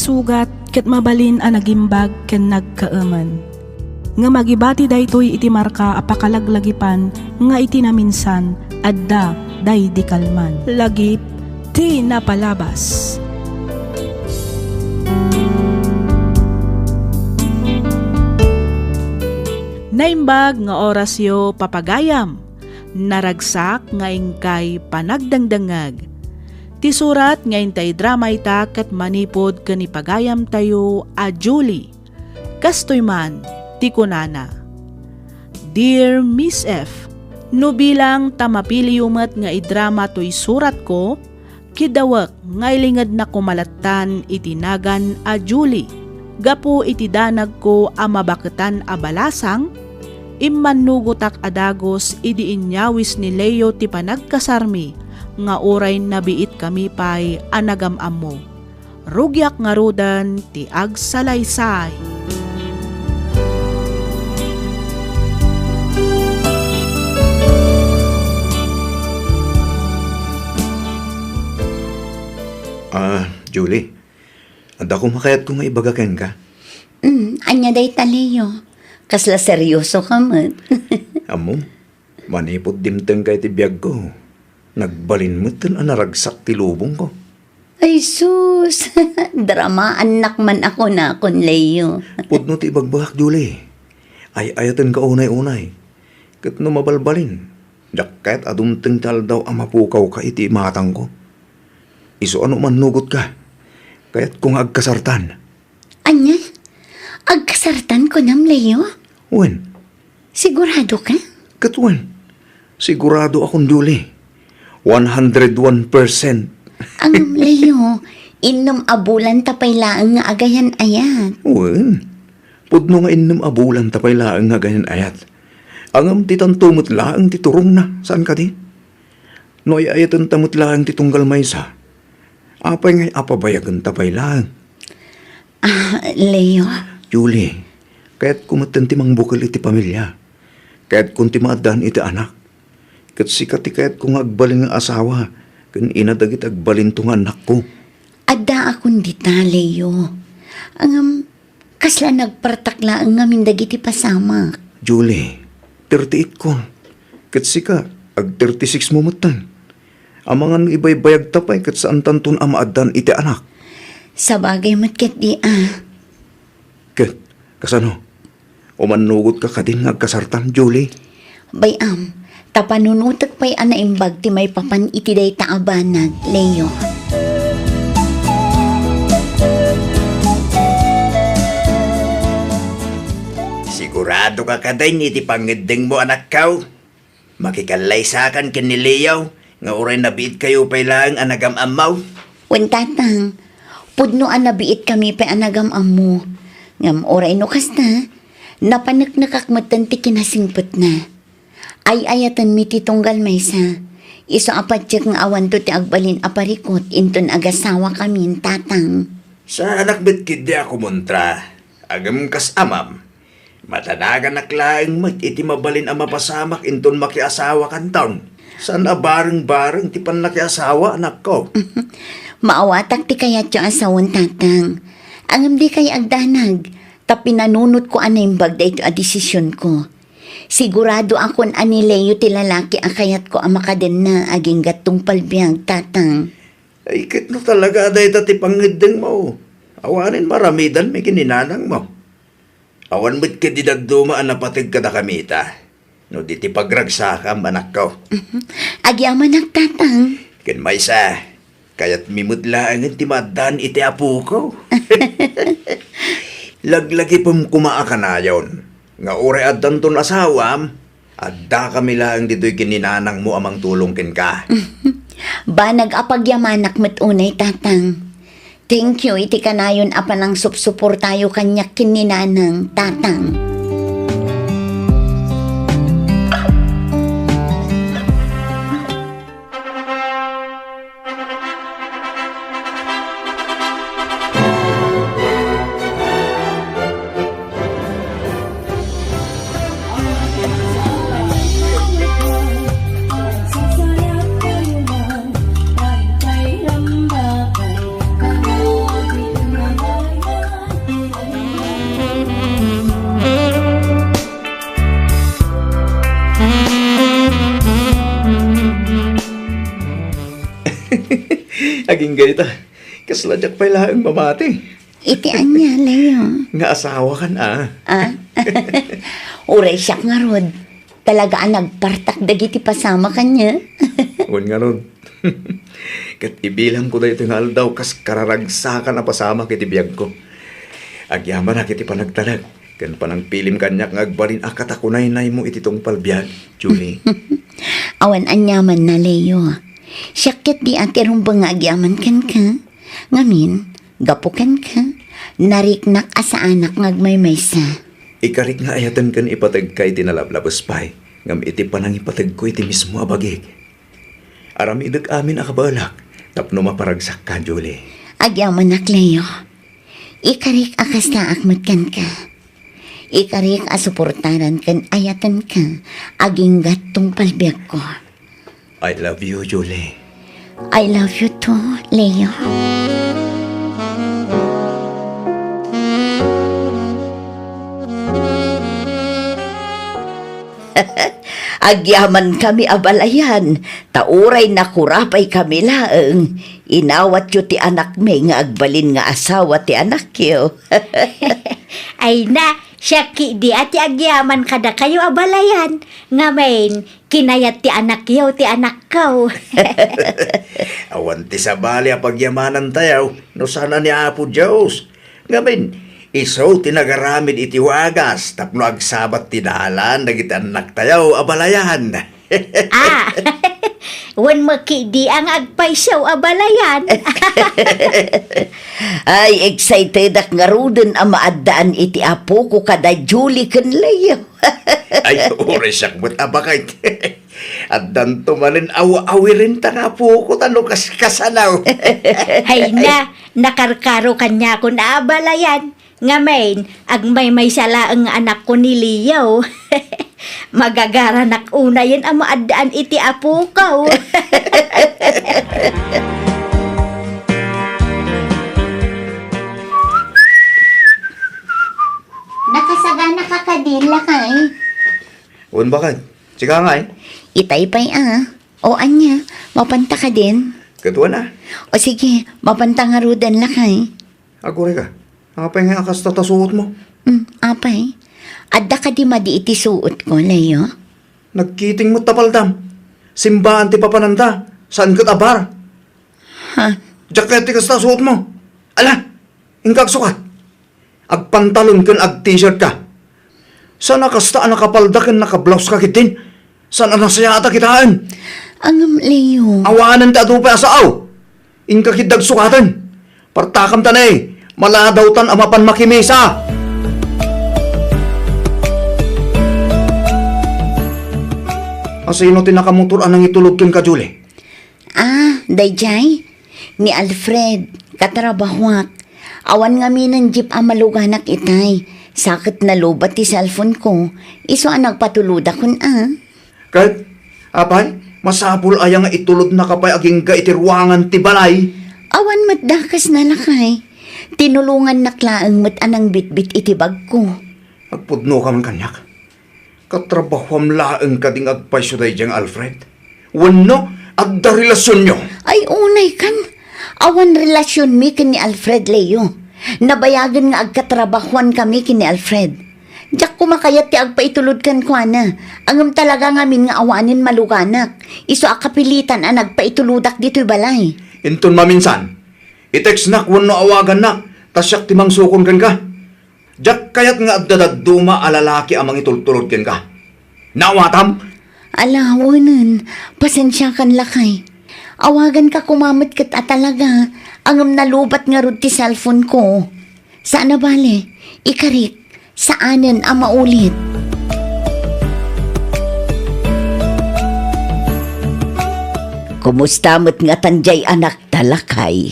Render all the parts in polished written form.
sugat ket mabalin a nagimbag ken nagkaaman. Nga magibati daytoy iti marka apakalaglagipan nga iti naminsan adda day di kalman. Lagip ti napalabas. Naimbag nga orasyo papagayam, naragsak nga ingkay panagdangdangag. Ti surat nga intay drama ita ket manipod ken ipagayam tayo a Julie. Kastoy man ti kunana. Dear Miss F, no bilang tamapili umat nga idrama to'y surat ko, kidawak nga ilingad na kumalatan itinagan a Julie. Gapu iti danag ko a mabaketan a balasang, immanugutak adagos idi inyawis ni Leo ti panagkasarmi nga uray nabiit kami pay anagam-am mo. Rugyak nga rudan ti agsalaysay. Julie, anda ko makayat kung maibagakan ka. Anya day taliyo. Kasla seryoso ka man. Amo, manipot dimteng kay ti biyag ko. Nagbalin mo tan anaragsak ti lubong ko. Ay sus, drama anak man ako na akon Leo. Pudno ti ibagbagak, Julie. Ay ayatan ka unay-unay. Kat no mabalbalin. Dakket adumteng tal daw ang mapukaw ka iti matang ko. Iso ano man nugot ka. Kaya't kung agkasartan. Anya? Agkasartan ko nam Leo? Wen? Sigurado ka? Katwan. Sigurado akong Julie. 101%. Ang Leo, inom abulan tapay laang nga agayan ayat. Wen? Pudno nga inom abulan tapay laang nga ganyan ayat. Angam titantumot laang titurong na. Saan ka di? Noy ayatan tamot laang titunggal maysa. Apay ngay apabayagan tapay laang. Leo. Julie, kaya't kumatan ti mang bukal iti pamilya. Kaya't kung ti maadan iti anak. Kat sikat ti kaya't kung agbalin nga asawa. Kan inadagit agbalin tong anak ko. Adda akong dita, Leo. Kasla nagpartakla ang ngamin dagiti pasama. Julie, 38 ko. Kat sika, ag 36 mo matan. Amangan iba'y bayag tapay kat saan tanton amaadan iti anak. Sa bagay matket di Kat, kasano? Umanugot ka kadin nga agkasartan, Julie. Bayam, tapanunutak pa'y anaimbag ti may papan iti day taabanag, Leo. Sigurado ka kaday iti pangedeng mo anak kaw. Makikalaysakan ken ni Leo nga uray nabiit kayo pay lang anagam-amaw. Wen tatang, pudno nabiit kami pay anagam-am mo. Ngam oray no kasta, napanaknakakmatan ti kinasingput na. Ay ayatan mi ti tunggal maysa. Iso apatyak nga awan to ti agbalin aparikot inton agasawa kami tatang. Sa anak bitkid di ako muntra. Agam kas amam. Matanagan naklaang iti mabalin ang mapasamak inton makiasawa kan taon. Saan na bareng-bareng ti panlakiasawa anak ko? Maawatak ti kayat yung asawan tatang. Angam di kay agdanag. Tapi nanunot ko anaimbag da ito a desisyon ko. Sigurado akon ani Leo ti lalaki ang kayat ko ang makaden na aging gatong palbiyang tatang. Ay kit no talaga day ti pangideng mo. Awanin maramidan may kininanang mo. Awan mo't ka didagduma ang napatig ka na kamita. No di ti pagragsakam anak ko. Agyaman ang tatang. Ken maysa, kaya't mimudlaangan ti madan iti apu ko. Laglagi pong kumaaka na yon. Nga ure at danton asawam, adda kami lang dito'y kininanang mo amang tulong ken ka. Ba nag-apagyamanak matunay tatang. Thank you iti kanayon apanang supsupor tayo kanyak kininanang tatang. Aging ganita. Kasladyak pa lang mamati. Itian niya, Leo. Nga asawa ka na. Ah? Uray siya nga rod. Talaga ang nagpartak dagiti pasama kanya. Huwag nga ron. Kat ibilang ko na ito nga aldaw kas kararagsakan na pasama kitibiyag ko. Agyaman na kiti panagtalag. Kan panang pilim kanyak nga agbalin akatakunay na mo ititong palbiyag, Julie. Awan anyaman na, Leo. Syakit di ati rumbang nga agyaman kan ka. Ngamin, gapukan ka. Nariknak asa anak ngagmaymaysa. Ikarik nga ayatan kan ipatag ka iti nalablabas pay. Ngam iti panang ipatag ko iti mismo abagig. Aram idag amin akabalak. Tapno maparagsak ka, Julie. Agyaman nak, Leo. Ikarik akas na akmat kan ka. Ikarik asuportaran kan ayatan ka. Aging gatong palbiag ko. I love you, Julie. I love you too, Leo. Agyaman kami abalayan, tauray na kurapay kami laeng. Inawat yu ti anak me nga agbalin nga asawa ti anak yo. Ay na, syaki di ati agyaman kada kayo abalayan. Nga main, kinayat ti anak yaw ti anak kaw. Awan ti sabali a pagyamanan tayaw, no sana ni Apo Diyos. Ngamin, iso tinagaramid iti wagas, tapno agsabat ti dalan, nagit anak tayaw abalayan. Ah, wan makidi ang agpaysaw abalayan. Ay, excited ak nga ruden ang maadaan iti apo ko kada Julie kan Leo. Ay, ore sakbot abakay. At danto manin awa-awirin ta nga po ko tano kasanaw. Hay na, nakarkaro kanya ko na abalayan. Nga main, ag may sala ang anak ko ni Leo. Magagara nak una yan ang maadaan iti apo ko. Nakasagana ka kadila kay. Huwag bakit? Sika nga eh. Itay pa'y O anya, mapanta ka din. Katuwa na. O sige, mapanta nga rudan lakay. Agore ka. Apay nga akas tatasuot mo. Apay. Adda ka di madi iti suot ko, Leo. Nagkiting mo tapaldam. Simbahan ti papananda. Saan ka tabar? Ha? Jacket ti kas tasuot mo. Ala, ingkag sukat. Agpantalon kan ag t-shirt ka. Saan nakasta nakapalda kan nakablouse ka kitin? Saan nasaya ata kitaan? Ang Leo. Awanan ti adu pa asaaw. Ingkag kidag sukatan. Partakam ta na eh. Maladaw tan amapan makimisa. Asino tinakamotor anang itulog kin ka, Julie? Dayjay? Ni Alfred, katrabahuak. Awan nga ng jeep ang maluganak itay. Sakit na lobat ti cellphone ko. Iso ang nagpatuluda kun Kahit, apay, masapul ayang nga itulod na kapay aging ga itirwangan ti balay. Awan matdakas na lakay. Tinulungan naklaang mat anang bitbit itibag ko. Agpudno ka man kanyak. Katrabahwam laeng kading agpay day diyang Alfred. Wano, agda relasyon nyo. Ay unay kan. Awan relasyon mi kin ni Alfred Leo. Nabayagan nga agkatrabahuan kami kin ni Alfred. Diyak kumakayat ti agpaitulod kan ko na. Angam talaga ngamin nga awanin maluganak. Iso akapilitan ang nagpaituludak dito'y balay. Inton maminsan, itext nak wano awagan nak, tasyak timang sukon kan ka. Diyak kayat nga agdadaduma alalaki amang itultulod kan ka. Nawatam? Alawanan, pasensya kan lakay. Awagan ka kumamit kat talaga. Angam nalubat nga rod ti cellphone ko. Saan na bale? Ikarik, saanan ang maulit? Kumusta mo't nga tanjay anak talakay?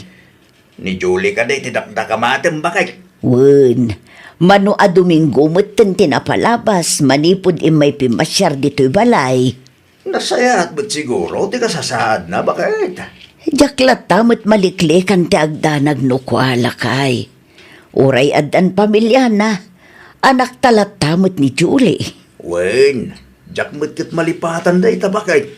Ni Julie ka day tidakdakamatem bakay. Wen, mano a Domingo mo't tinapalabas, manipod imay pimasyar dito'y balay. Nasaya at ba't siguro ti kasasaad na bakit? Jaklat tamot maliklikan ti agdanag no kuala kay. Uray adan pamilya na. Anak talat tamot ni Julie. Wen, jak mo't kit malipatan day tabakay.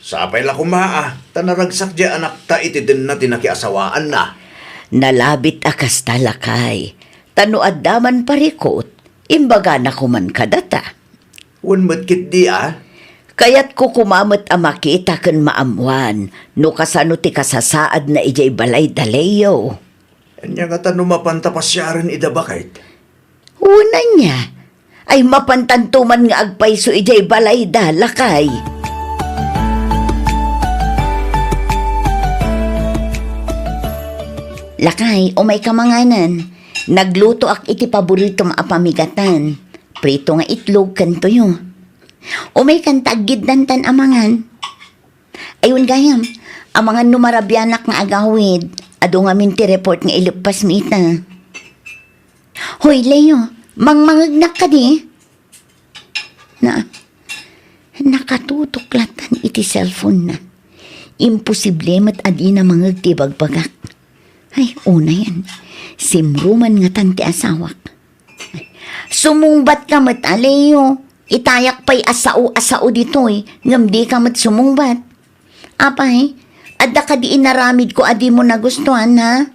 Sapay la kumaa, tanaragsak di anak ta iti din na tinakiasawaan na. Nalabit akas talakay. Tanuad daman parikot, imbaga na kuman kadata. Wan matkit di Kayat ko kumamot ang makita kan maamuan, no kasano ti kasasaad na ijay balay dalayo. Anya nga tanong mapantapasyaran ida bakit? Una niya, ay mapantantuman nga agpayso ijay balay dalakay. Lakay, umay kamanganan. Nagluto ak iti paborito maapamigatan. Prito nga itlog kanto yo. Umay kan tagid dantan amangan. Ayun gayam, amangan numarabyanak nga agawid. Ado nga minti report nga ilupas mita. Hoy, Leo, mangmangagnak ka di. Nakatutuklatan iti cellphone na. Imposible mat adi na mangagtibagbagak. Ay, una yan. Simruman nga tanti asawak. Sumungbat ka mat, Leo. Itayak pa'y asao dito ngam di ka mat sumungbat. Apay, adda ka di inaramid ko adi mo nagustuhan ha?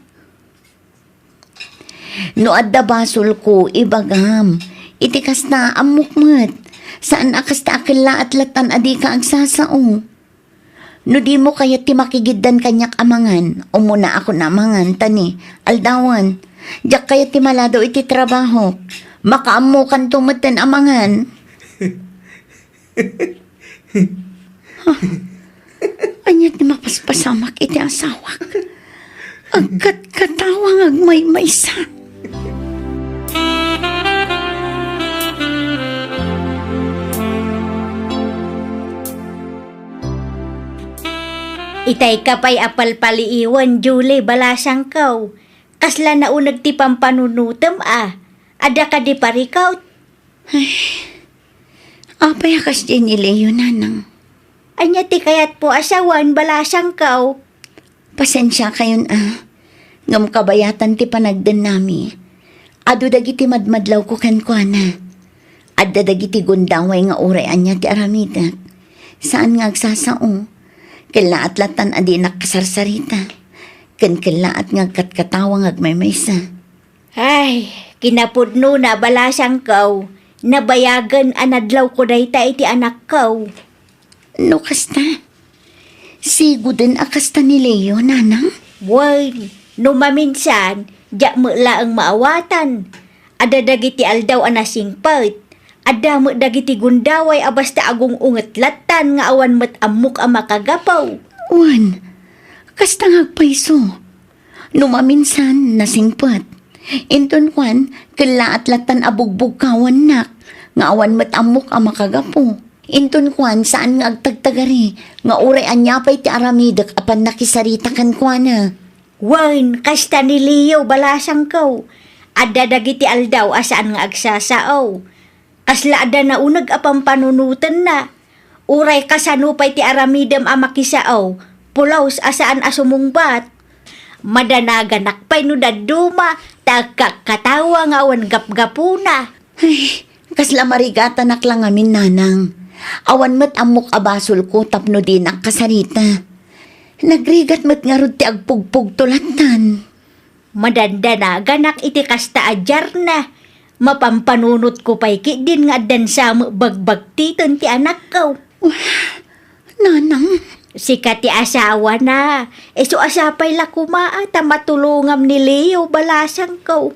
No adda basol ko, ibagam. Itikas na amukmat. Saan akas ta akila at latan adi ka agsasao? No di mo kaya ti makigiddan kanyak amangan. O muna ako na amangan, tani, aldawan. Diyak kaya ti malado iti trabaho. Makaamukan tumatan amangan. Anyat ni mapaspasamak iti asawak. Agkat katawang agmay-maysa. Itay ka pa'y apalpaliiwan, Julie, balasang kaw. Kasla na unag ti pampanunutem Ada ka di parikaw. Apay akas din ni Leo, nanang. Anya ti kayat po asawan, balasang kaw. Pasensya kayon Ngam kabayatan ti panagdan nami. Ado dagiti madmadlaw ko kankwana. Adda dagiti gundaway nga urayan niya ti aramidak. Saan nga agsasao? Kala at latan adi nakasarsarita. Kala at nga katkatawang agmaymaysa. Ay, kinapudno na balasang kaw. Nabayagan anadlaw ko dayta iti anak kaw. No kasta? Sigo din akasta ni Leo, nanang? Way, no maminsan, diya mo laang maawatan. Ada dagiti aldaw anasingpait. Ada mo dagiti gundaway abasta agong ungetlatan nga awan mat amok ang makagapaw. Wan, kasta ngagpaiso. No maminsan, nasingpat. Inton kwan, kala at latan abugbog kawan nak. Nga awan mat amok ang makagapo. Inton kwan, saan nga agtagtagari. Nga uray anyapay ti aramidak apan nakisarita kan kwana. Wan, kasta ni Leo balasang kaw. Ada dagiti aldaw asaan nga agsasaaw. Kasla ada na unag apang panunutan na. Uray kasanupay ti aramidam ang makisaaw. Pulaws asaan asumungbat. Madanaganak pa'y no daduma, tagkakatawa nga awan gapgapuna. Ay, kasla marigatan lang amin, nanang. Awan mat amok abasol ko tapno di nakasarita. Nagrigat mat nga rod ti agpugpug tulatan. Madanda na, ganak iti kasta ajar na. Mapampanunot ko pa'y din nga dan sa bagbagtiton ti anak ko. Nanang, Sikat ti asawa na. So asapay la kumaa, tamatulungam ni Leo balasang ko.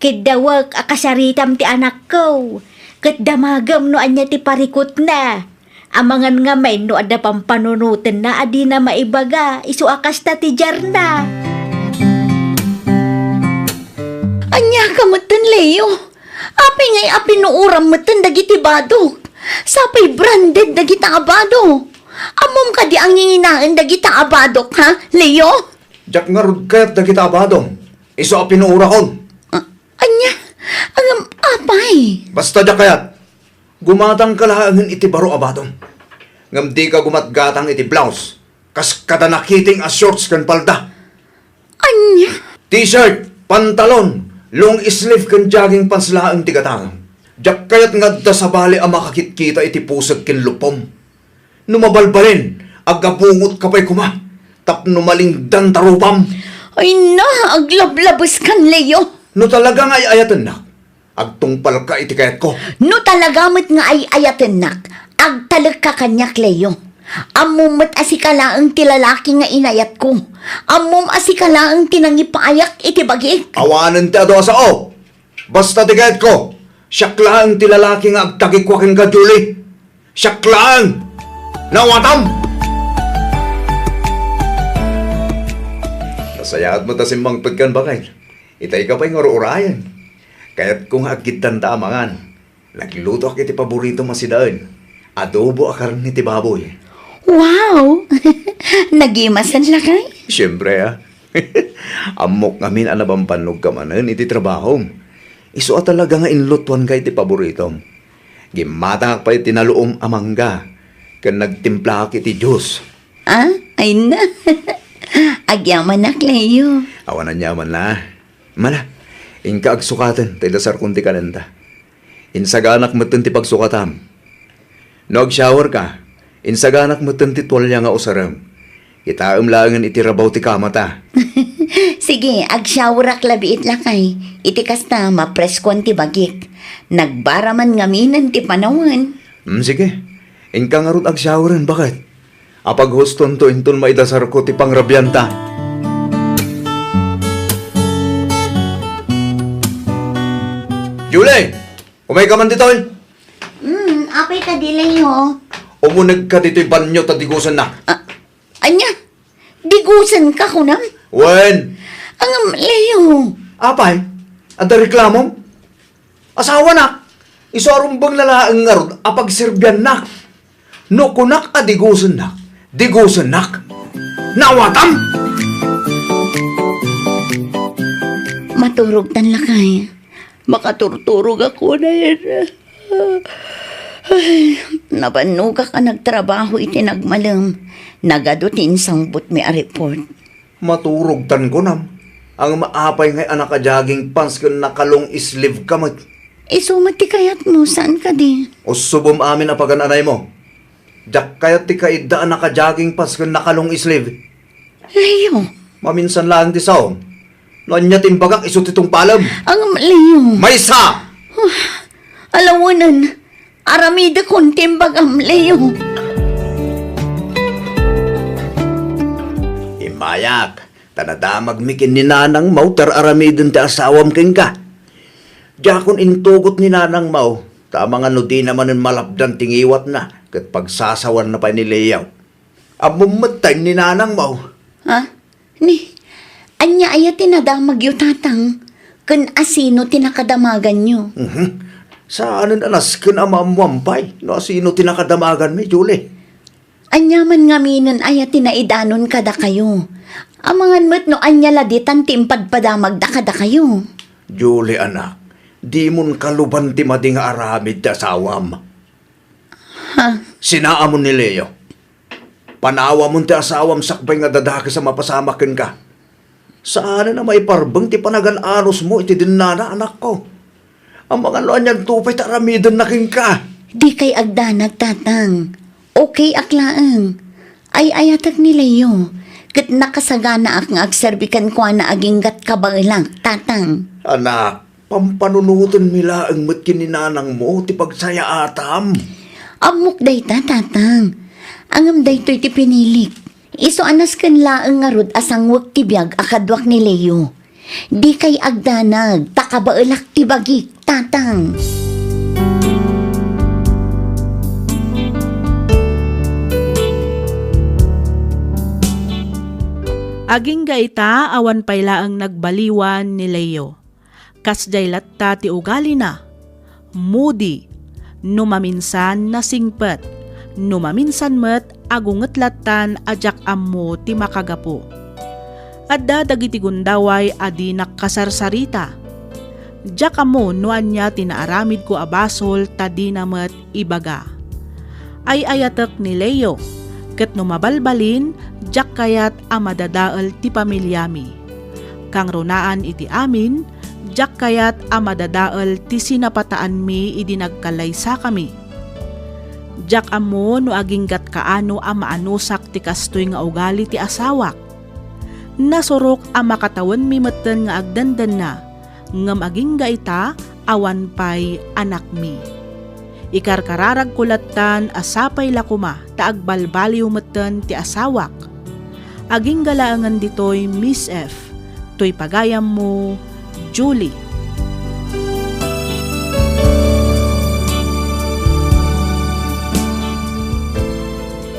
Kidawag akasaritam ti anak ko. Kat damagam no anya ti parikot na. Amangan nga may no ada pampanunutin na adi na maibaga. Isu akas ta ti jarna. anya ka matan, Leo. Api ngay apinuuram matan dagiti badok. Sapay branded dagita abado. Amom ka di ang nginginaan dagita abadok, ha, Leo? Jak nga rod kaya't dagita abadong. Iso a pinuura kon. Anya, apay. Basta jak kayat. Gumatang kalahangan iti baro abadong. Ngam di ka gumatgatang iti blouse. Kas kada nakiting a shorts kan palda. Anya, T-shirt, pantalon, long sleeve kan jogging panslaang tigatang. Jak kayat nga da sa bali ang makakitkita iti pusag kin lupom. Numabalbalin, Agabungot ka pa'y kuma. Tapno malingdan tarupam. Ay na, aglablabas kan, Leo. No talaga nga ayatan na. Agtungpal ka iti kayat ko. No talagamit nga ay ayaten nak, agtalag ka kanyak, Leo. Amumot asikalaang tilalaki nga inayat ko. Amum asikalaang tinangipaayak iti bagik. Awanan ti ado sao. Basta ti kayat ko. Siaklaan ti lalaki nga agtagikwakin ka, Julie. Siaklaan. Nawatam. Nasayaat mo ta simbang pagkan bakay. Itay ka pa'y ngoro-urayan. Kaya't kung agkitan tamangan, nagluto ak iti paborito masidaan. Adobo akar ni ti baboy. Wow! Nagimasan lakay? Siyempre Amok ngamin anabang panog ka manan iti trabaho. Iso talaga nga inlutuan ka iti paborito. Gimata pa iti naluom amangga. Kan nagtimpla ka iti Diyos. Ah, ay na. Agyaman nak, Leo. Awanan niya man na. Mala. Inka agsukatan, tayo dasar kunti kananda. Insaganak matan ti pagsukatam. No ag-shower ka, insaganak matan ti tuwalya nga usaram. Itaam langan iti rabaw ti kamata. Sige, ag-showerak labiit lakay. Iti kasta, mapreskon ti bagik. Nagbaraman ngaminan ti panawan. Sige, inka nga ron ag-showeran, bakit? Apag huston to inton maidasar ko ti pangrabyanta. Julie! Umay ka man dito, Apay ka di, Leo. Umunag ka dito'y banyo tadigusan na. Anya, digusan ka ko na. Wen! Leo. Apay? Ada reklamo? Asawa na! Isarumbang lalaang nga ron apag serbyan na. No kunak a digusan na. Digusan na. Nawatam! Maturog tan lakay. Makaturturog ako na yan. Ay, nabanuga ka nagtrabaho iti nagmalam. Nagadutin sangbut mi a report. Maturog tan ko nam. Ang maapay ngay anak ka jogging pants kung nakalong sleeve ka mat. Sumati kayat mo, saan ka di? O subom amin apagan anay mo. Jak kayat ti kaida anak ka jogging pants kung nakalong sleeve. Leo. Maminsan lang ti saom. Noon niya timbagak isut itong palam. Leo. May sa! Alawanan, aramida kong timbagam, Leo. Imayak, tanadamag mikin ni Nanang Mau tar aramidin ti asawam king ka. Diyakon intugot ni Nanang Mau, tamang ano di naman ang malapdan tingiwat na, kat pagsasawan na pa ni Leyaw. Amumatay ni Nanang Mau. Ha? Anya aya tinadamag yu tatang, kun asino tinakadamagan nyo. Saan anas kin amamuampay, no sino tinakadamagan mi, Julie? Anyaman nga minon aya tinaidanon kada kayo. Amangan mo't no anya laditan timpadpadamag da kada kayo. Julie anak, di mon kaluban ti mading aramid da sawam. Ha? Sinaamon ni Leo. Panawa mon ti asawam sakbay nga dadaka sa mapasamakin ka. Saan na may parbang ti panagan-anos mo iti dinana anak ko. Ang mga loan niyang tupay taramidan na king ka. Di kay agdanag tatang. Okay aklaan. Ay ayatak ni Leo. Kat nakasagana ak nga agserbikan ko na aginggat kabailang tatang. Anak, pampanunutan mila ang matkin ni nanang mo ti pagsaya atam. Amok day ta tatang. Angam day to'y ti pinilik. Iso anas kan laang nga rod asang wag tibiyag akadwak ni Leo. Di kay agdanag, takabaelak tibagik, tatang. Aging gaita awan payla ang nagbaliwan ni Leo. Kasjay latta ti ugali na. Moody, numaminsan na singpet. Numaminsan met agunget latan ajak ammo ti makagapo. Adda dagiti gundaway adi nakasarsarita. Jak ammo nuan niya tinaaramid ko abasol tadi namet ibaga. Ay ayatek ni Leo, ket numabalbalin jak kayat amadadael ti pamilyami. Kang runaan iti amin, jak kayat amadadael ti sinapataan mi idi nagkalaysa kami. Jak amo no aginggat kaano a maanusak ti kastoy nga ugali ti asawak. Nasurok a makatawan mi meten nga agdandan na, ngam agingga ita awan pay anak mi. Ikarkararag kulatan asapay lakuma ta agbalbaliw meten ti asawak. Aging galaangan ditoy Miss F. Toy pagayam mo, Julie.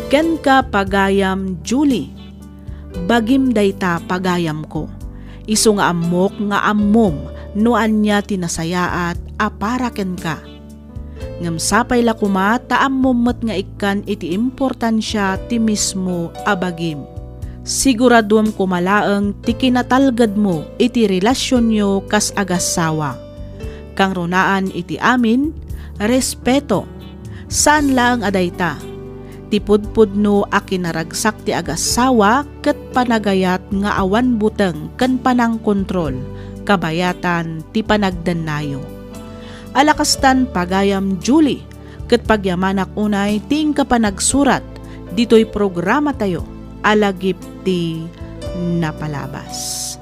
Ken ka pagayam, Julie. Bagim dayta pagayam ko. Isu nga amok nga ammom noan niya tinasayaat aparaken ka. Ngam sapay lakuma ta ammom met nga ikan iti importansya ti mismo abagim. Siguraduam kumalaeng ti kinatalgad mo iti relasyon nyo kas agasawa. Kang runaan iti amin, respeto. Saan lang adayta? Tipudpud no a kinaragsak ti agasawa ket panagayat nga awan buteng ken panang kontrol, kabayatan ti panagdannayo. Alakastan pagayam, Julie, ket pagyamanak unay ting kapanagsurat ditoy programa tayo, alagip ti napalabas.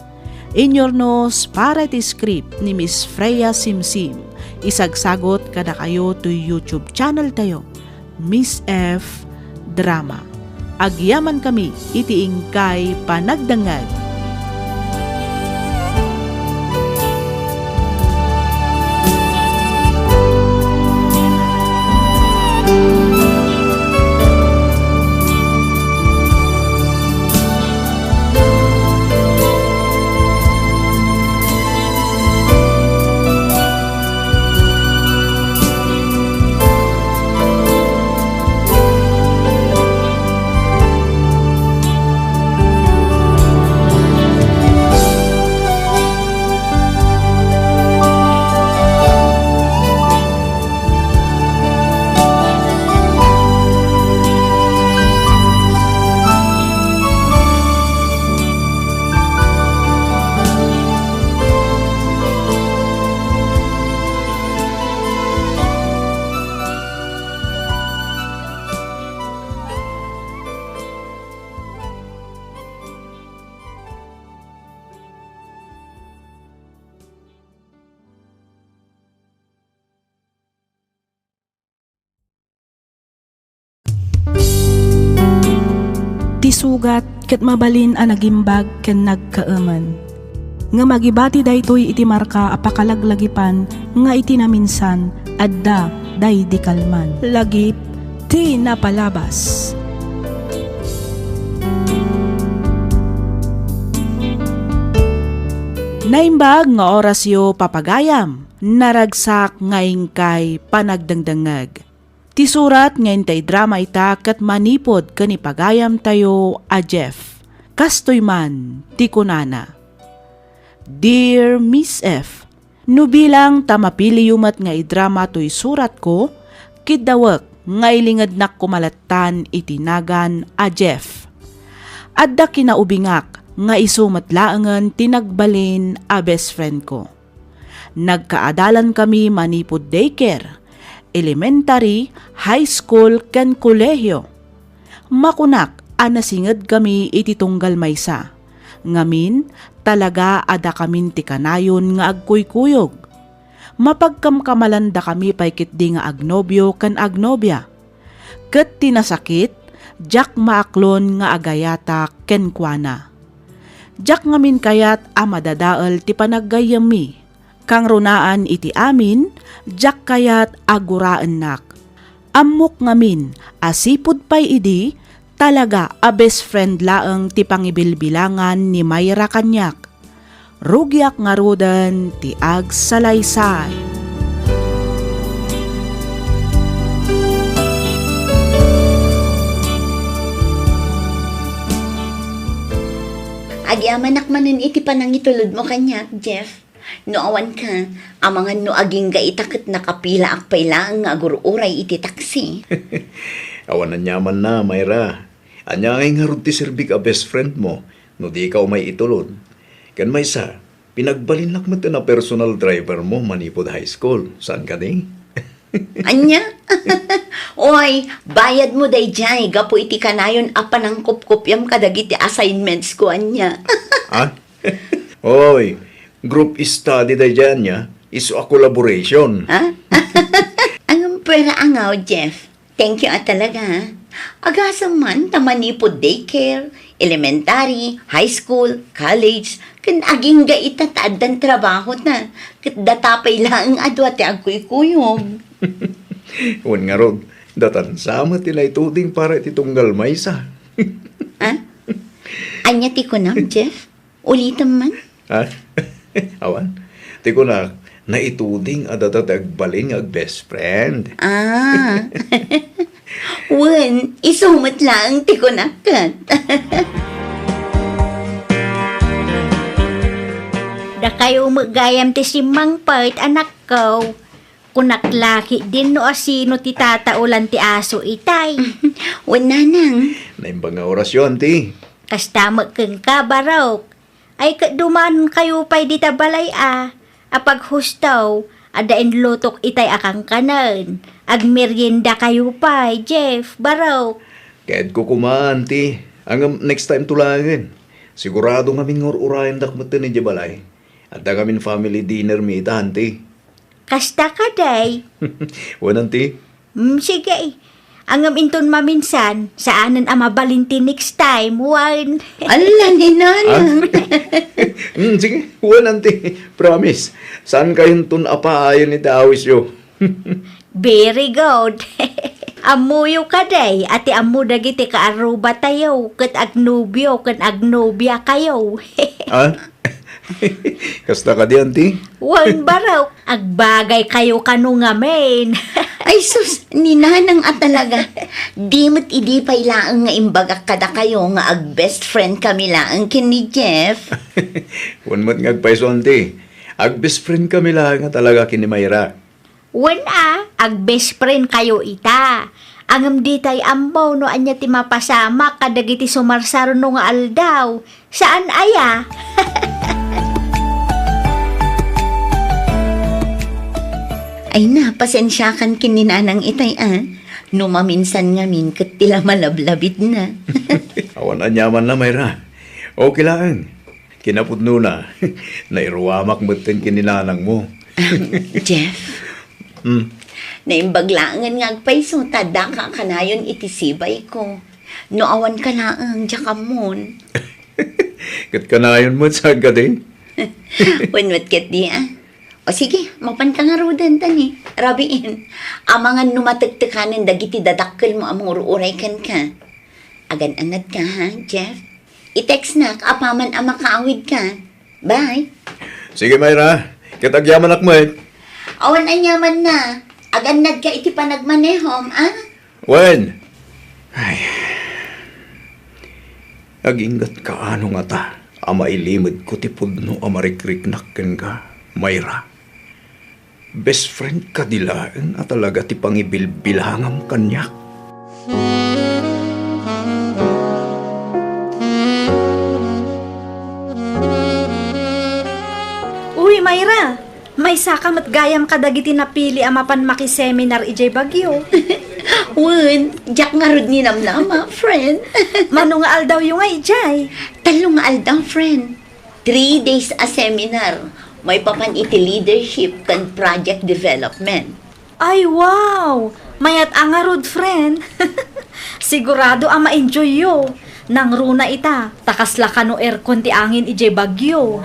Inyornos para ti script ni Miss Freya Simsim, isagsagot kada kayo to YouTube channel tayo, Miss F. Drama. Agyaman kami iti ingkay panagdangag. Tisugat ket mabalin a nagimbag ken nagkaaman. Nga magibati daytoy iti marka apakalaglagipan nga iti naminsan adda day di kalman. Lagip ti napalabas. Naimbag nga orasyo papagayam, naragsak nga ingkay panagdangdangag. Ti surat ngayon tay drama ita kat manipod kanipagayam tayo a Jeff. Kastoy man, ti kunana. Dear Miss F, no bilang tamapili yumat nga idrama to'y surat ko, kidawak nga ilingad nak kumalatan itinagan a Jeff. Adda kinaubingak nga isumatlaangan tinagbalin a best friend ko. Nagkaadalan kami manipod daycare, elementary, high school, ken kolehiyo. Makunak, anasingad kami iti tunggal maysa. Ngamin, talaga ada kamin ti kanayon nga agkuykuyog. Mapagkamkamalanda kami paykit di nga agnobyo ken agnobya. Ket tinasakit, jak maaklon nga agayata ken kuana. Jak ngamin kayat amadadaal ti panaggayami. Kang runaan iti amin, jak kayat aguraan nak. Amok ngamin, asipod pay idi, talaga a best friend laeng ti pangibilbilangan ni Mayra kanyak. Rugyak nga rudan ti agsalaysay. Agyamanak manin iti panangitulod mo kanyak, Jeff. No awan ka, amangan no aging gaitakot nakapila akpailang nga agururay iti taksi. Awan na nyaman na, Mayra. Anya ay nga ti sirbik a best friend mo, no di ikaw may itulod. Kan may pinagbalinlak mo na personal driver mo manipod high school. Saan ka ding? Anya? Oy, bayad mo day jay, gapo iti kanayon apa ng kupkupyam kadagiti assignments ko anya. Ha? Oy, group study da dyan niya is a collaboration. Ha? Anong pera angaw, Jeff? Thank you talaga, ha? Agasam man, tamanipod daycare, elementary, high school, college, kan aging ga itataadan trabaho na. Kat datapay lang adwa ti agkoy kuyog. Wan nga rod, datan sama tila ituding para ititunggal maysa. Ha? Anya ti ko nam, Jeff? Ulitan man? Ha? Awan, ti ko na naituding adatat agbalin ag best friend. Ah. Wen, isumot lang ti ko nakat. Da kayo magayam ti si Mang Part, anak ko. Kunaklaki din no asino ti tataulan ti aso itay. Wen nanang. Naimbang nga orasyon, ti. Kasta magkeng ka, barok. Ay duman kayo pa'y di tabalay Apag hustaw, adain lutok itay akang kanan. Ag merienda kayo pa'y, Jeff, barok. Kahit ko kumaan, ti. Ang next time tulangin. Sigurado kaming urayan dakmatan ni Jabalay. At kaming family dinner mitahan, ti. Kasta ka, day. Wanan, ti. Sige. Angam inton maminsan, saanan ang mabalinti next time, one. Ala ni nanang. Sige, wanan, ti. Promise. Saan kayong tun apaayon ni Tawis yo? Very good. Amuyo ka day, ati amu dagiti ka aruba tayo, kat agnubyo, kat agnubya kayo. Ha? Kasta ka diyan, ti? Wan baraw, agbagay kayo kanu nga men. Ay sus, ni nanang talaga. Di mo't idi pay laang nga imbagak kada kayo nga ag best friend kami laang kini Jeff. Wan mat ngagpaison, ti. Ag best friend kami lang nga talaga kini Mayra. Wan ag best friend kayo ita. Angam ditay ambaw no anya ti mapasama kadagiti sumarsaro no nga aldaw. Saan aya? Ay na, pasensyakan kininanang itay No maminsan nga min kat tila malablabit na. Awan anyaman na, Mayra. Okay lang. Kinapudno na. Nairuwamak mo't kininanang mo. Jeff, Hmm. naimbaglaangan nga agpaiso, tada ka kanayon itisibay ko. No awan ka laang, tsaka mon. Kat kanayon mo sa gade. Wanwat kat di O sige, mapan ka nga rodan tani. Rabiin, amangan numatagtakanan dagiti dadakkel mo among ururay kan ka. Agan-anad ka ha, Jeff? I-text na, apaman ang makaawid ka. Bye. Sige, Mayra. Katagyaman akmet. Awan anyaman na. Agan-nad ka iti panagmanehom, Wen. Ay. Aginggat ka ano nga ta. Ama ilimod ko ti pudno amarikrik-nakken ka, Mayra. Best friend ka dilaan at talaga ti pangibilbilhangam kanyak. Uy, Mayra! May sakam at gayam kadagiti napili amapan makiseminar ijay bagyo. Wen, jak nga rod ni namnama, friend. Mano nga aldaw yung ay ijay. Talong aldaw, friend. 3 days a seminar. May papan iti leadership kan project development. Ay, wow! Mayat angarod, friend. Sigurado ang ma-enjoy yo. Nang runa ita, takasla ka no aircon ti angin ijay bagyo.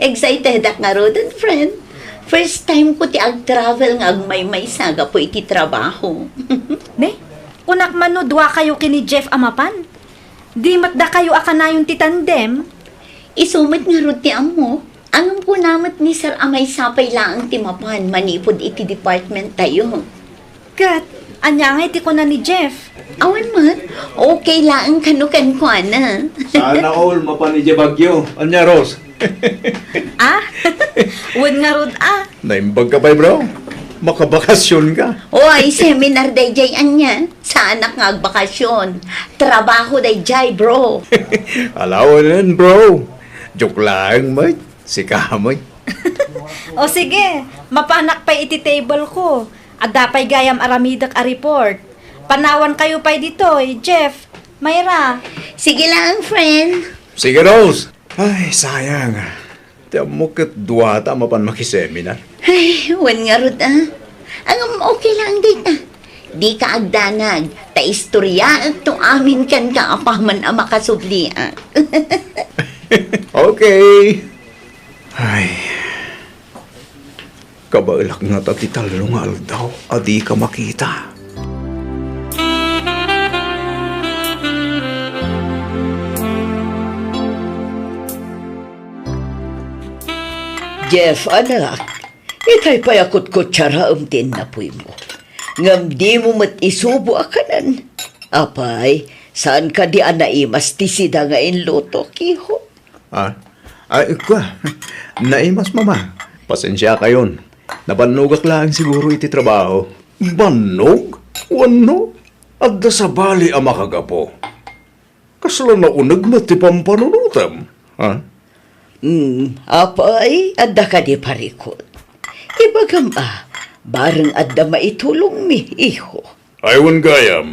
Excited ak nga rodan, friend. First time ko ti ag-travel nga agmay-may saga po iti trabaho. Ne? Kunak man no, dua kayo kini Jeff amapan. Di matda kayo akanayon ti tandem. Isumit nga rod ti amo. Angam ko namat ni Sir Amay sapay laang ti mapan manipod iti department tayo. Kat, anya nga iti ko na ni Jeff. Awan mat, okay laang kanukan ko na. Sana all mapanidya bagyo. Anya, Rose? Wad nga rod Naimbag ka pa, bro. Makabakasyon ka. Oy, seminar day jay anya. Sa anak nga agbakasyon. Trabaho day jay, bro. Alawan yan, bro. Joke lang, mate. Si Kamoy. O sige, mapanak pa iti table ko. Adapay gayam aramidak a report. Panawan kayo pa dito, Jeff, Mayra. Sige lang, friend. Sige, Rose. Ay, sayang. Tiyan mo kat duwata mapan makiseminar. Ay, wan nga rod Ang okay lang din Di ka agdanag. Ta istorya at to amin kan ka apaman ang makasubli Okay. Ay. Kabailak nga tatitalungal daw. Adi ka makita. Jeff, anak, itay payakot ko tsara umtin na puy mo. Ngam di mo mat isubo akanan. Apay, saan ka di anaimas tisida nga inluto, kiho? Ay, kwa. Naimas, mama. Pasensya kayon. Nabanugak lang siguro iti trabaho. Banog? Wano? Adda sa bali ang makagapo. Kasla na unag mati pampanunutam. Apay, adda ka di parikot. Ibagam bareng adda maitulong mi, iho. Aywan gayam.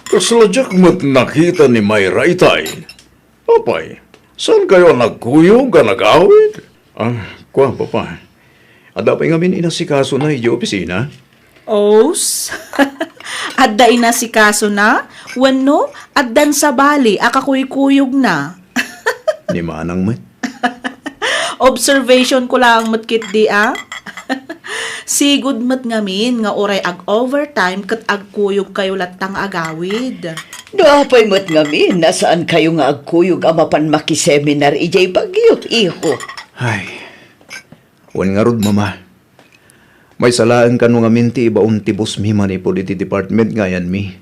Kasladyak mat nakita ni Mayra itay. Apay, saan kayo nagkuyog ka nag-awid? Kwa, papa. Ada pa ngamin inasikaso na iyo opisina? Os? Adda ina si kaso na? Wano? Addan sa bali, akakuykuyog na. Ni manang mat. Observation ko lang matkit di Sigud mat ngamin nga oray ag overtime kat agkuyog kayo latang agawid. Daapay mo't ngami, nasaan kayo nga agkuyog amapan makiseminar ijay bagyo, iho. Ay, wan nga rod, mama. May salaan ka nung ngamin ti ibaon ti boss mi manipod iti department ngayan mi.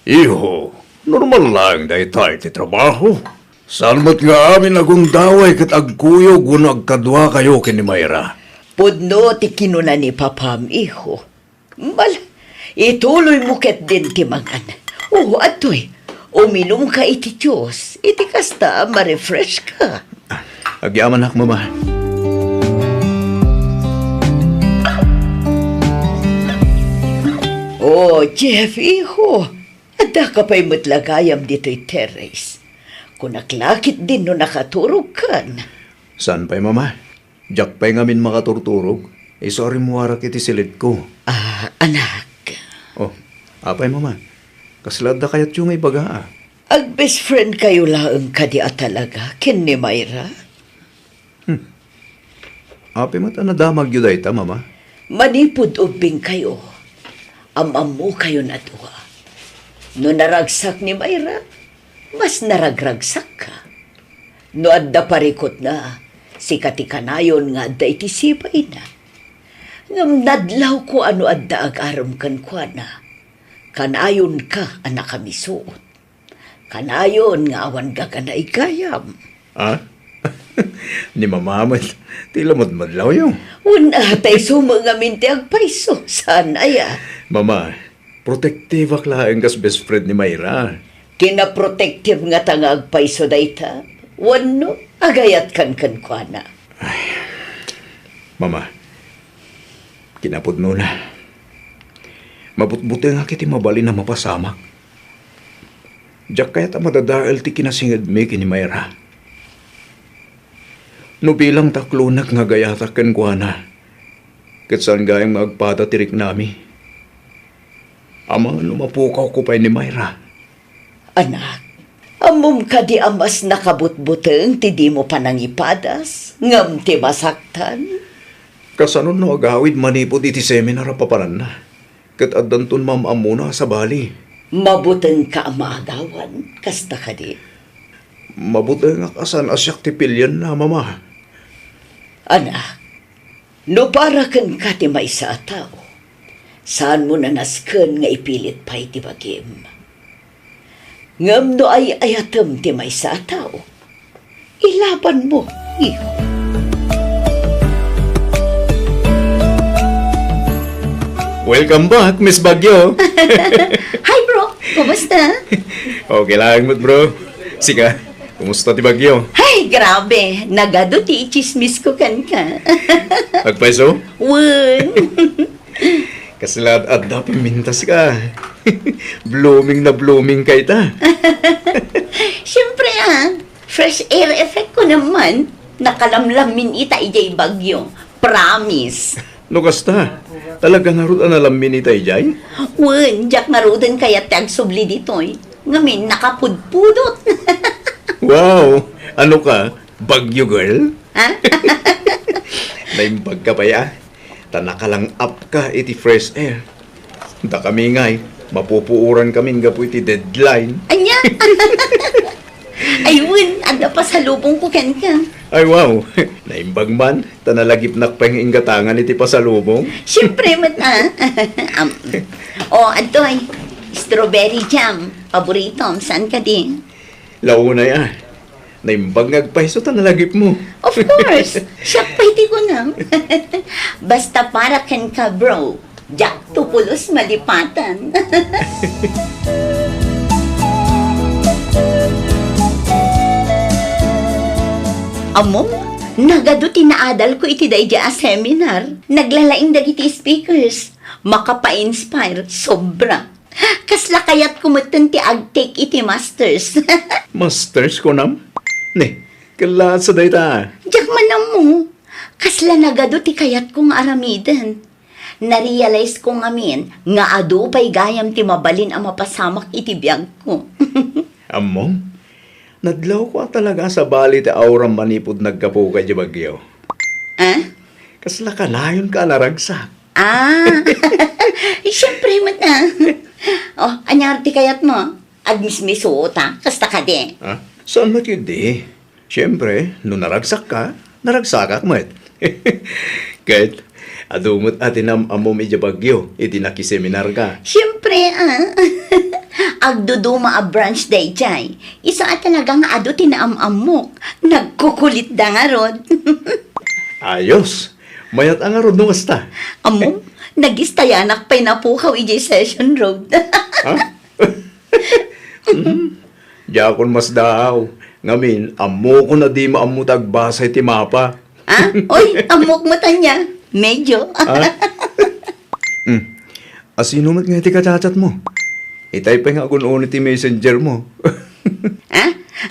Iho, normal lang dahi tayo ti trabaho. Saan mo't nga amin agundaway kat agkuyog wano agkadwa kayo kini Mayra? Pudno ti kinuna ni papam, iho. Ituloy mo ket din ti mangan. Atoy, uminom ka iti Diyos. Iti kasta, ma-refresh ka. Agyaman hak, mama. Jeff, iho. Ada ka pa'y matlagayam dito'y terrace. Kung naklakit din no nakaturog kan. Saan pa'y, mama? Diyak pa'y ngamin makaturturog. Sorry mo harak iti silid ko. Anak. Apay, mama. Kaslad na kayat yung ibaga. Ag best friend kayo lang kadia talaga, kin ni Mayra. Apay mata nadamag yun dahita, mama. Manipod ubing kayo. Amam mo kayo na duha. No naragsak ni Mayra, mas naragragsak ka. No adda parikot na, si katikanayon nga adda iti sipay na. Ngam nadlaw ko ano adda ag-aram kan kwa na. Kanayon ka anak kami suot. Kanayon nga awan ka na ikayam. Ni mamamat, tila madlaw yung. Una tay sumangamin ti agpaiso, sana ya. Mama, protective aklaan kas best friend ni Mayra. Kina-protective nga tanga agpaiso dayta. Wano, agayat kan kwa na. Mama, kinapod no na. Mabutbuti nga kiti mabali na mapasamak. Diyak kaya ta madadaal ti kinasingad mi kini Mayra. No bilang taklunak nga gayatakan kwa na. Kat saan gayang magpata tirik nami. Ama lumapukaw ko pa'y ni Mayra. Anak, amom ka di amas nakabutbuteng ti di mo panangipadas, ngam ti masaktan. Kasanon no agawid manipod iti seminar papanan na. Kat adanton mamamuna sa bali. Mabuteng ka maagawan, kasta ka di. Mabuteng akasan asyak ti pilyan na, mama. Anak, no para kan ka ti may sa tao, saan mo nanasken nga ipilit pa iti bagim? Ngam no ay ayatem ti may sa tao, ilaban mo, iho. Welcome back, Miss Bagyo. Hi, bro. Kumusta? Okay lang, bro. Sika, kumusta ti Bagyo? Hey, Ay, grabe. Nagado ti chismis ko kan ka. Agpaiso? Wen. Kaslad at da pimintas ka. Blooming na blooming kay ta. Siyempre fresh air effect ko naman. Nakalamlamin ita ijay bagyo. Promise. No kasta, talaga nga rin analamin ni Tayjay? Wen, jak nga roden kaya tag subli ditoy. Ngamin, nakapudpudot. Wow! Ano ka? Bagyo girl? Ha? Naimbag ka pa ya? Tanaka lang up ka iti fresh air. Da kami ngay, mapupuuran kaming gapu iti deadline. Anya? Ay, Wen, ada pa sa lubong ko ken ka. Ay wow! Naimbag man, tanalagip nakpeng ingatangan iti pasalubong. Siyempre, Antoy, strawberry jam. Paborito, saan ka din? Launa ya. Naimbag ngagpaiso tanalagip mo. Of course, siya pwede ko na. Basta para ken ka, bro. Jack tupulos malipatan. Amo, nagado tinaadal ko iti dayja a seminar. Naglalaing dagiti speakers. Makapa-inspire, sobra. Kasla kayat kumutan ti ag-take iti masters. Masters ko nam? Ne, kalat sa dayta. Diyak manam mo. Kasla nagado ti kayat kong aramidan. Narealize ko ngamin nga adu pay gayam ti mabalin ang mapasamak iti biyag ko. Among, nadlaw ko talaga sa bali ti auram manipod nagkapo ka di bagyo. Ah? Kasla ka nayon ka naragsak. Siyempre mata. Anyar ti kayat mo? Agmismisuota, kasta ka di. Ha? Saan mo di? Siyempre, nung naragsak ka, naragsakak mo et. Kahit, adumot atin amom iti bagyo, iti nakiseminar ka. Siyempre, agduduma a branch day jay. Isa at talagang ado tinaamamok. Nagkukulit da nga rod. Ayos! Mayat ang arod nung asta. Amo, nagistayanak pa'y napukaw iji session road. Ha? Diakon mas daw. Ngamin, amo ko na di maamutag basay ti mapa. Oy, amok mo tanya. Medyo. Asino mat nga ti kacachat mo? Itay pa nga kung unit ti messenger mo.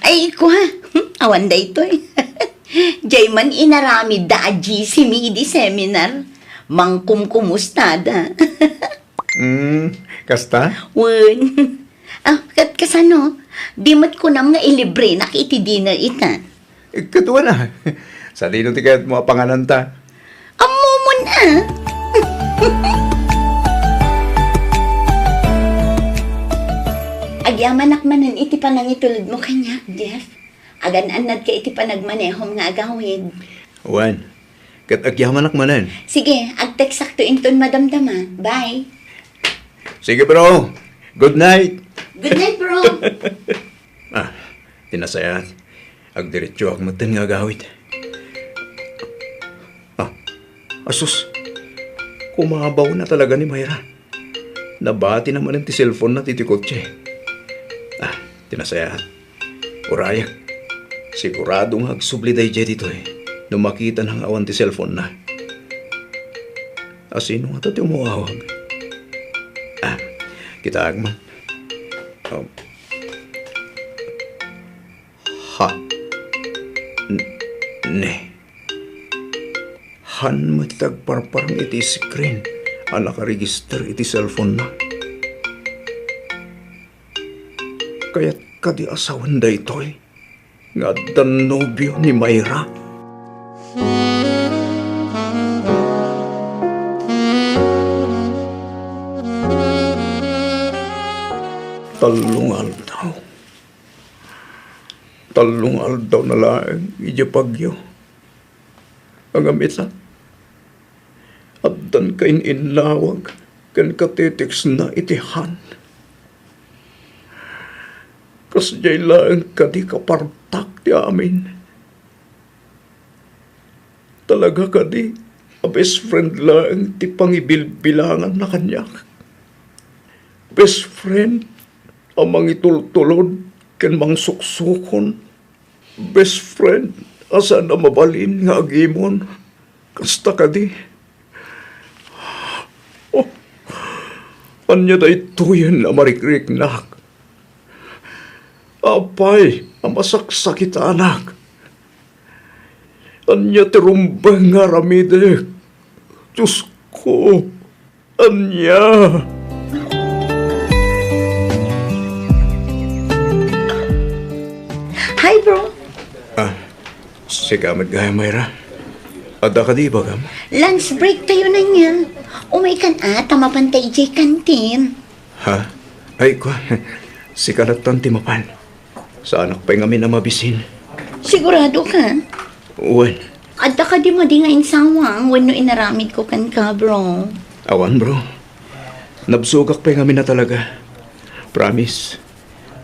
Ay, kuha. Awan da ito eh. Jay man inarami da GC mi di seminar. Mangkum kumustada. Kasta? Wen. Kasano? Di mat ko nam nga ilibre na iti dinner ita. Katuwa na. Sa lino ti kayat mo pangananta. Amo mo na. Agyaman akmanan iti panangitulad mo kanya, Jeff. Agan-anad ka iti panagmanehom nga agawid. Wan, kat agyaman akmanan. Sige, ag-text sakto inton madamdama. Bye. Sige bro, good night. Good night, bro. Tinasayat. Agdiretso ak matan nga agawid. Asus, kumabaw na talaga ni Mayra. Nabati naman ang ti cellphone na titikotse. Tinasayat. Urayak. Siguradong agsubliday dyan dito eh. Nung makita ng awan ti cellphone na. Sino nga ito umuawag? Kita agman. Han matagparparang iti screen. Nakaregister iti cellphone na. Kaya't kadi asawan da ito'y nga dan nobyo ni Mayra. Talong aldaw na lang ijapagyo. Ang amita. At dan kain inlawag kan katitiks na itihan. Kas jay lang kadi kapartak ti amin. Talaga kadi a best friend lang ti pangibilbilangan na kanyak. Best friend ang mangitultulod ken mangsuksukon. Best friend, asa na mabalin nga agimon. Kasta ka di. Oh, anya da ituyan na marikrik nak. Apay, ang masaksakit anak. Anya tirumbang nga ramide. Diyos ko, anya. Hi, bro. Sigamat gaya, Mayra. Ada ka di ba, Gam? Lunch break tayo na niya. Umay kan tamapantay jay kantin. Ha? Ay, ko. Si Kalatan timapan. Sa anak pa nga na mabisin. Sigurado ka? Uwan. Adda ka di mo di nga insawang when no inaramid ko kan ka, bro. Awan, bro. Nabsugak pa nga na talaga. Promise.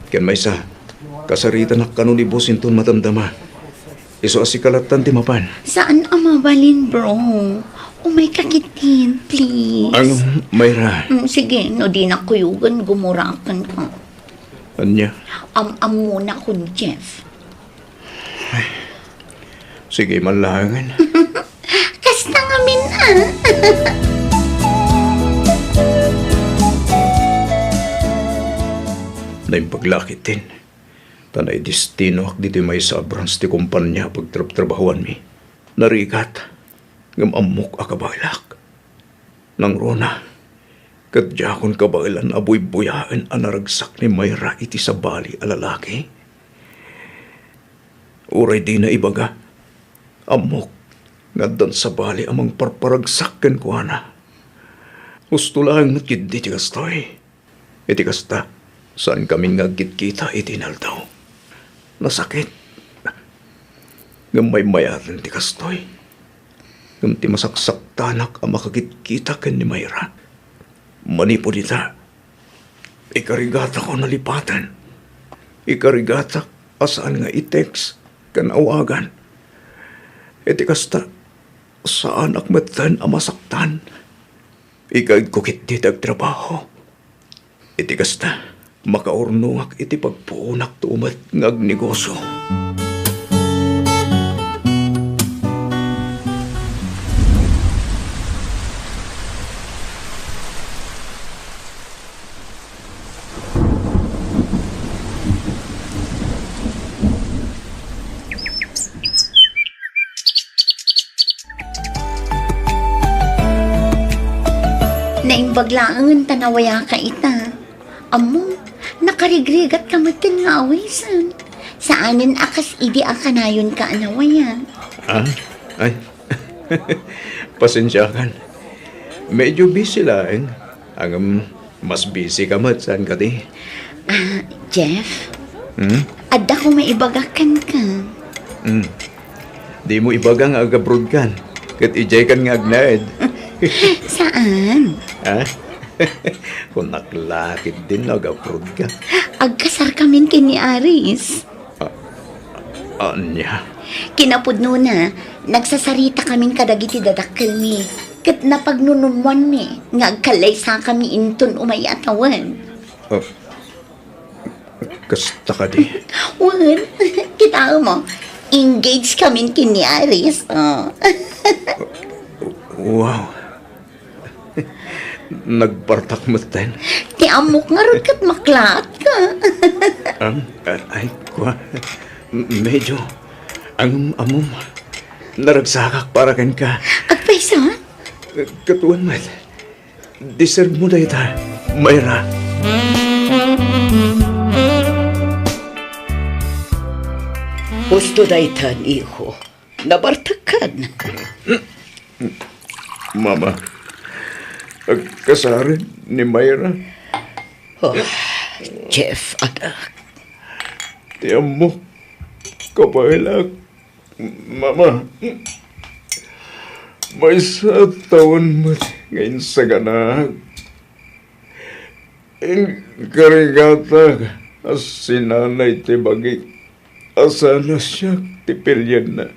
Ken may sa kasarita na kanunibusin ton matamdama. Iso si Kalatan timapan. Saan ang mabalin, bro? Umay kakitin, please. Ang Mayra. Sige, no di na kuyugan, gumurakan ka. Anya? Muna ko ni Jeff. Sige, malangan. Kasta ngamin, Na yung paglakitin. Tanay destino ak dito may sabrans ti kumpanya pagtrabahuan mi. Narigat. Ngam amok akabailak. Nang rona. Kadjakon kabailan aboy buyaan anaragsak ni Mayra iti sa bali alalaki. Uray di na ibaga. Amok. Ngaddan sa bali amang parparagsak ken kuana. Gusto lang nakid di kastoy. Iti kasta. Saan kami ngagit kita iti naldaw. Nasakit. Ngam may mayaran ti kastoy. Ngam ti masaksak tanak ang makagit-kita ken ni Mayra. Manipo dita. Ikarigata ko nalipatan. Ikarigata asaan nga i-text kan awagan. Iti kasta saan akmatan ang masaktan. Ikagid ko kit di tagtrabaho. Iti kasta makaurnungak iti pagpuunak tumat ngag negosyo. Naimbaglaangan tanawaya ka ita. Amo, nakarigrigat ka matin nga awisan. Saanin akas idi ang kanayon ka anawayan. Ah? Ay, pasensyakan. Medyo busy lang. Ang mas busy ka mat, saan ka di? Jeff? Adda ko maibagakan ka. Di mo ibagang agabroad kan. Kat ijay kan nga agnaid. Saan? Ha? Kung naklakit din agabroad ka. Agkasar kamin kini Aris. Anya? Kinapudno na, nagsasarita kaming kadagiti dadakkel mi. Kat napagnunumwan mi, nga agkalay sa kami inton umayatawan. Kasta ka di. Wan, kita mo, engaged kami kini Aris. Wow. Nagpartak mo tayo. Ti amok nga rin kat maklat ka. Ay, kwa. Medyo. Ang amom. Naragsakak para kan ka. Agpaysa? Katuan mat. Deserve mo na ita, Mayra. Gusto na itan, iho. Nabartakan. Mama. Kasarin ni Mayra. Oh, Jeff, anak. Tiyan mo. Kapailak. Mama. May sa taon mo ngayon sa ganag. Ang karigata as sinanay tibagi. Asa na siya tipilyan na.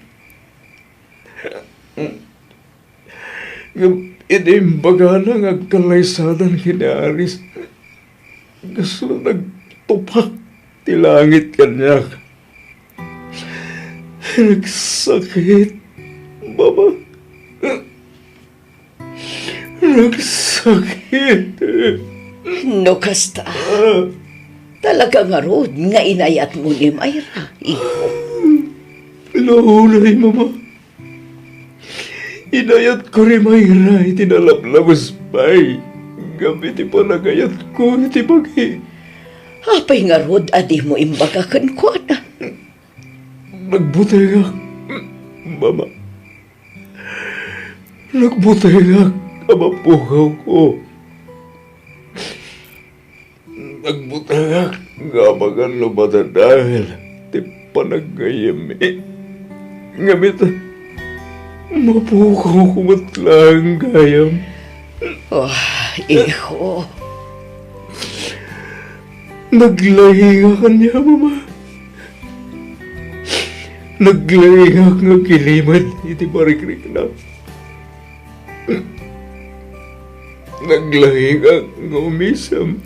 Inimbaga na agkalaysanan kinaris. Gusto nagtupak ti langit kanya. Nagsakit, Mama. Nagsakit. No kasta. Talaga nga rod nga inayat mo ni Mayra, iho. Naunay, Mama. Inayat ko rin Mayra, itinalablabas pa'y. Gabi ti panagayat ko, iti bagi. Apay nga rod, adi mo imbagakan ko na. Nagbutayag, Mama. Nagbutayag, amapukaw ko. Nagbutayag, gabagan lumata dahil ti panagayami. Ngamit, mapukaw ko matlang gayam. Oh, iho. Naglahinga ka niya, Mama. Naglahinga nga kiliman, iti marikrik na. Naglahinga nga umisam.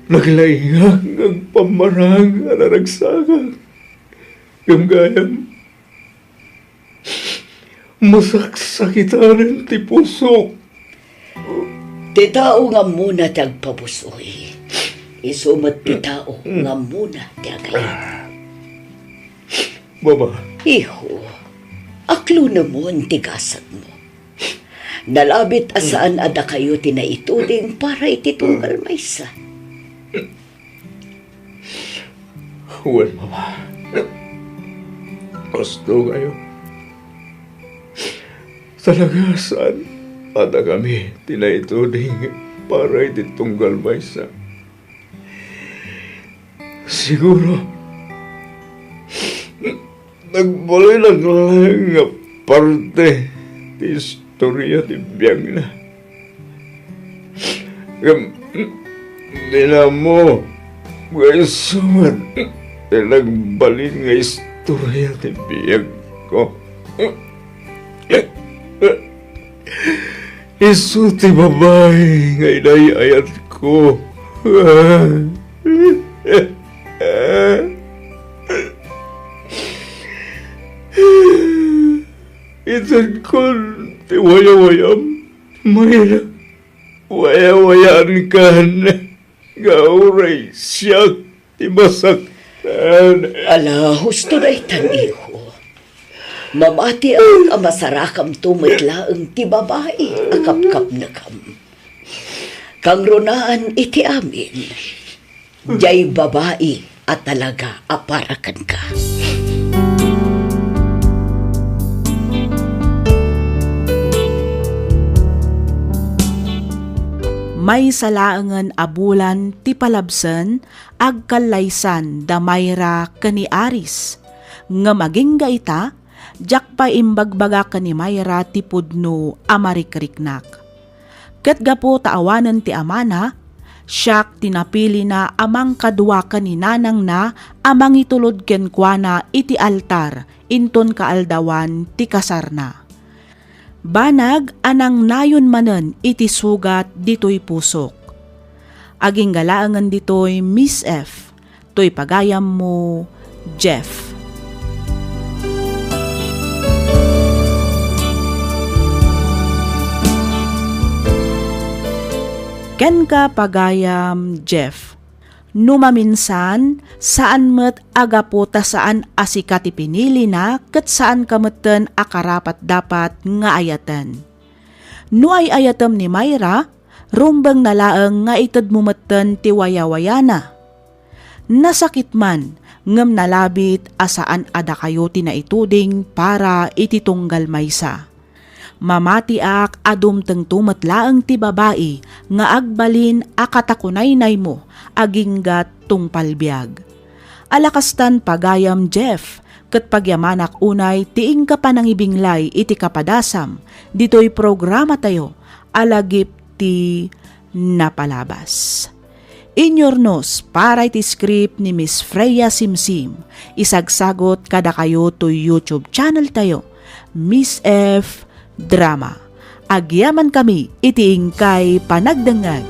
Naglahinga nga pamarang nga naragsagang. Gamgayam. Masaksakitan ti puso. Ti tao nga muna ti agpabusoy. Isumat ti tao nga muna ti agayam. Mama, Iho, aklo na mo ang tigasat mo. Nalabit asaan ada kayo tinaituding para ititunggal maysa. well, Mama. Gusto kayo. Talaga saan ada kami tinaituding para ititunggal maysa. Siguro, nagbali lang nga parte ti istorya ti biyag na. Di na mo, guys, sumat, nagbalin nga istorya ti biyag ko. Isu ti babae nga inayayat ko. Itan ko ti waya-wayam, Mayra. Waya-wayan ka na. Gauray siya ti masaktan. Ala, husto na itan iho. Mamati ang amasarakam tumitla ang ti babae, akap-kap na kam. Kang runaan iti amin, jay babae at talaga aparakan ka. May salaangan abulan ti palabsen agkalaysan da Mayra kani Aris. Nga maging gaita, jak pa imbagbaga kani Mayra ti pudno amarikriknak. Ket gapo taawanan ti amana, siyak tinapili na amang kadwa kani nanang na amang itulod ken kuana iti altar inton kaaldawan ti kasarna. Banag anang nayon manen iti sugat ditoy pusok. Aging galaangan ditoy Miss F. Toy pagayam mo, Jeff. Ken ka pagayam, Jeff. Numaminsan, saan met agaputa saan asika ti pinili na, ket saan kameten akarapat dapat nga ayatan. No ay ayatem ni Mayra, rumbang nalaeng nga ited mumeten ti waya-wayana. Nasakit man, ngem nalabit asaan ada kayo tinaituding para ititunggal maysa. Mamatiak adumteng tumetlaeng ti babae nga agbalin akatakunaynay mo aginggat tungpalbiag. Alakastan pagayam Jeff, ket pagyamanak unay tiing ka panangibinglay iti kapadasam, ditoy programa tayo, alagip ti napalabas. Inyornos para iti script ni Miss Freya Simsim, isagsagot kada kayo to YouTube channel tayo, Miss F. Drama. Agyaman kami itiing kay panagdangag.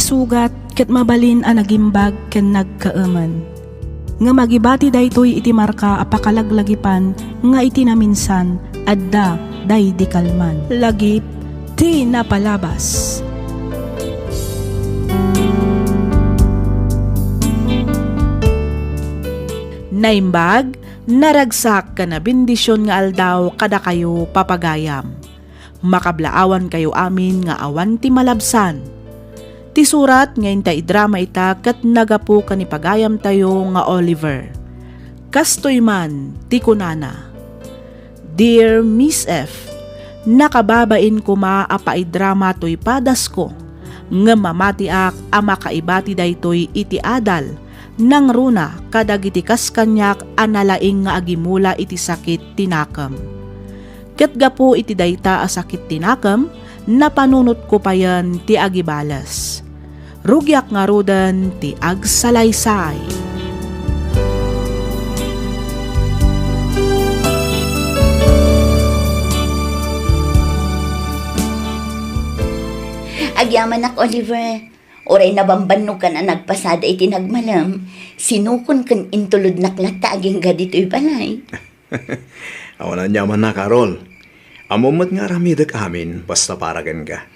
sugat ket mabalin a nagimbag ken nagkaaman. Nga magibati daytoy iti marka apakalaglagipan nga iti naminsan adda day di kalman. Lagip ti napalabas. Naimbag, naragsak ka na bendisyon nga aldaw kada kayo papagayam. Makablaawan kayo amin nga awan ti malabsan. Ti surat ngayon ta idrama ita kat nagapu ka ni pagayam tayo nga Oliver. Kastoy man ti kunana. Dear Miss F, nakababain ko maapaidrama to'y padas ko. Nga mamatiak ama kaibati daytoy iti adal. Nang runa kadagiti kas kanyak analaing nga agimula iti sakit tinakam. Ket gapo iti dayta a sakit tinakam, napanunot ko pa yan ti agibalas. Rugyak nga rudan ti agsalaysay. Agyaman ak, Oliver. Oray nabambanno ka na nagpasada iti nagmalam. Sinukon kan intulod naklata aging gadito'y balay. Awan na nyaman na, Carol. Amumat nga ramidak amin, basta paragan ka.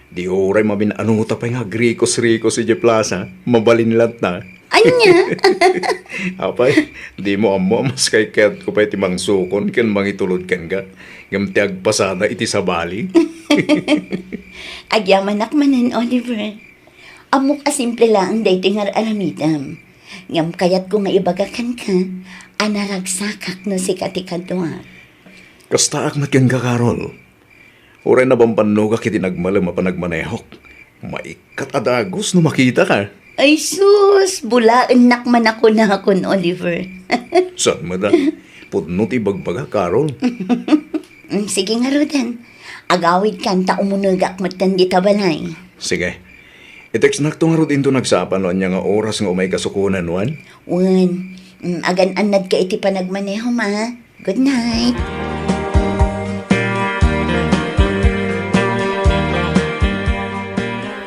Di oray mabinanuta pa nga grikos-rikos si Plaza, mabalinlat na. Anya? Apay, di mo amo mas kay ket ko pa iti mangsukon ken mangitulod ken ka. Ngam ti agpasada iti sabali. Agyaman ak manen, Oliver. Amok a simple lang day tingar alamidam. Ngam kayat ko nga ibagakan ka, anaragsakak no si katikadwa. Kasta akmat ken ka, Carol. Oray na bampanno ka kiti nagmalam panagmanehok. Maikat adagos no makita ka. Ay sus, bulaan nakman ako na akon, Oliver. Saan mo da? Pudno ti bagbaga, Carol. Sige nga, Rodan. Agawid kan ta umunugak matan di tabalay. Sige. I-text na itong harod into nagsapan no niya nga oras nga umay kasukunan, Juan. Wan, agan-anad ka iti panagmaneho, ma. Good night.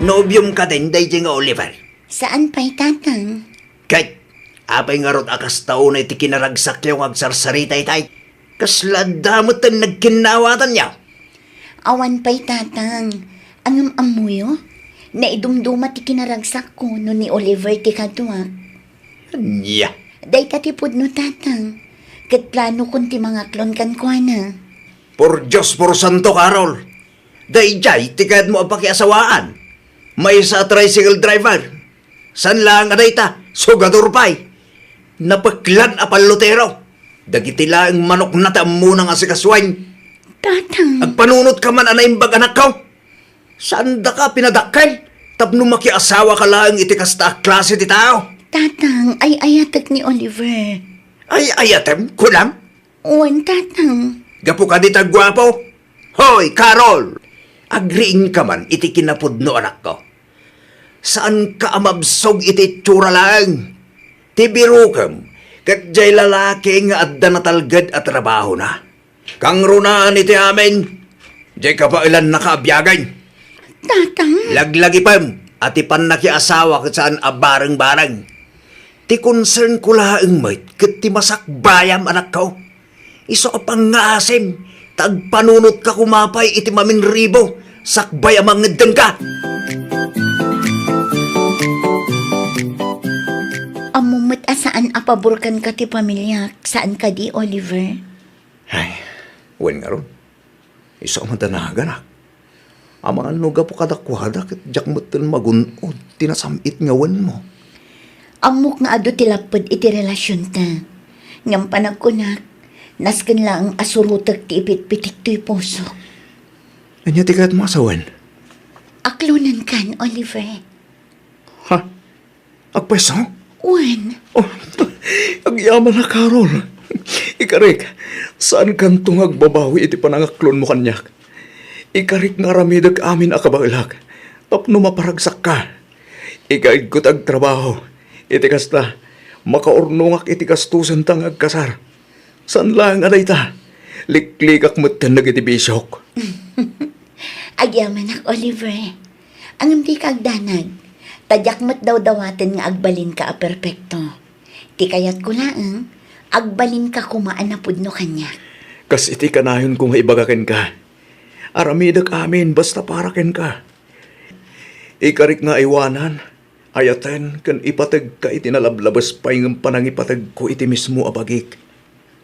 Nobyum ka din, day nga Oliver. Saan pa'y tatang? Kahit, apay nga rod akas taon na iti kinaragsak yung agsarsarita itay. Kasladamot ang nagkinawatan niya. Awan pa'y tatang. Angam amuyo? Naidumduma ti kinaragsak ko no ni Oliver ti kadwa. Nya. Day katipod no tatang. Kat plano kun ti mga klon kan kwa na. Por Diyos, por Santo, Carol. Day jay, tikad mo ang pakiasawaan. May sa tricycle driver. San lang aday ta? Sugador pa'y. Napaklan apal lutero. Dagiti lang manok na ta muna nga si kaswain. Tatang. Agpanunot ka man anaimbag anak ko. Saan da ka pinadakkel? Tapno makiasawa ka lang iti kasta klase ti tao. Tatang, ay ayatak ni Oliver. Ay ayatem, kulam. Uwan, tatang. Gapo ka di tagwapo. Hoy, Carol! Agriing ka man iti kinapudno anak ko. Saan ka amabsog iti tsura lang? Tibiro kam, kat jay lalaki nga adda natalgad at trabaho na. Kang runaan iti amin, jay ka pa ilan nakaabyagan. Tatang. Laglagi pam, at ipan nakiasawa kat saan abarang-barang. Ti concern ko laang mait, kat ti masakbayam anak ko. Iso apang nga asim, tagpanunot ka kumapay iti maminribo, sakbay amang ngedeng ka. Amumot asaan apaborkan ka ti pamilya, saan ka di, Oliver? Ay, wen nga ron. Iso matanagan ak. Amang ano ga po kadakwada kat jak moten magunod, tinasamit nga wen mo. Amok nga ado tilapod iti relasyon ta. Ngam panagkunak, nasken lang asurutak ti ipit-pitik to'y puso. Anya ti kat masawan? Aklunan kan, Oliver. Ha? Agpeso? Wan, Oh, agyaman na, Carol. Ikarik, saan kan tungag babawi iti panangaklon mo kanyak? Ikarik nga ramidag amin akabailag, tapno maparagsak ka. Ikaigkot ag trabaho, iti kasta, makaurnungak iti kastusan tang agkasar. San lang aday ta? Liklikak mo't nag iti bisyok. agyaman ak, Oliver. Ang di ka agdanag. Tadyak mo't daw dawatin nga agbalin ka a perpekto. Ti kayat ko laang, agbalin ka kumaan na pudno kanya. Kas iti kanayon kung maibagakin ka. Aramidak amin basta parakin ka. Ikarik nga iwanan, ayaten kan ipatag ka iti nalablabas pa yung panangipatag ko iti mismo abagik.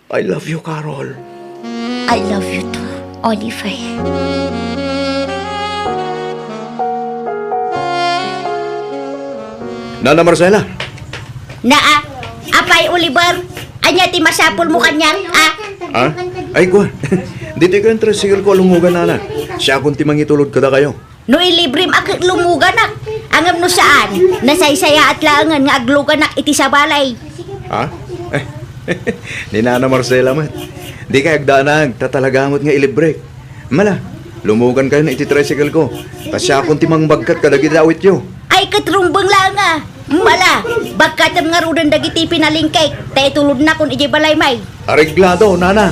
I love you, Carol. I love you too, Oliver. Nana Marcela, Naa, apay Oliver, anya ti masapul mo kanyang, ha? Ay ko, dito ka yung tricycle ko lungugan nana. Siya kung timang itulod kada kayo. No ilibrim ak lumuganak. Angam no saan, nasaysaya at laangan nga agluganak iti sa balay. Ha? Ni Nana Marcela man. Di ka agdanag, tatalagamot nga ilibre. Mala, lumugan kayo na iti tricycle ko. Tas siya kung timang bagkat kadagidawit yo. Ay katrumbang lang Mala, bagkatam nga rudan dagiti pinalingkay, tayo tulod na kung iji balay may. Areglado, Nana.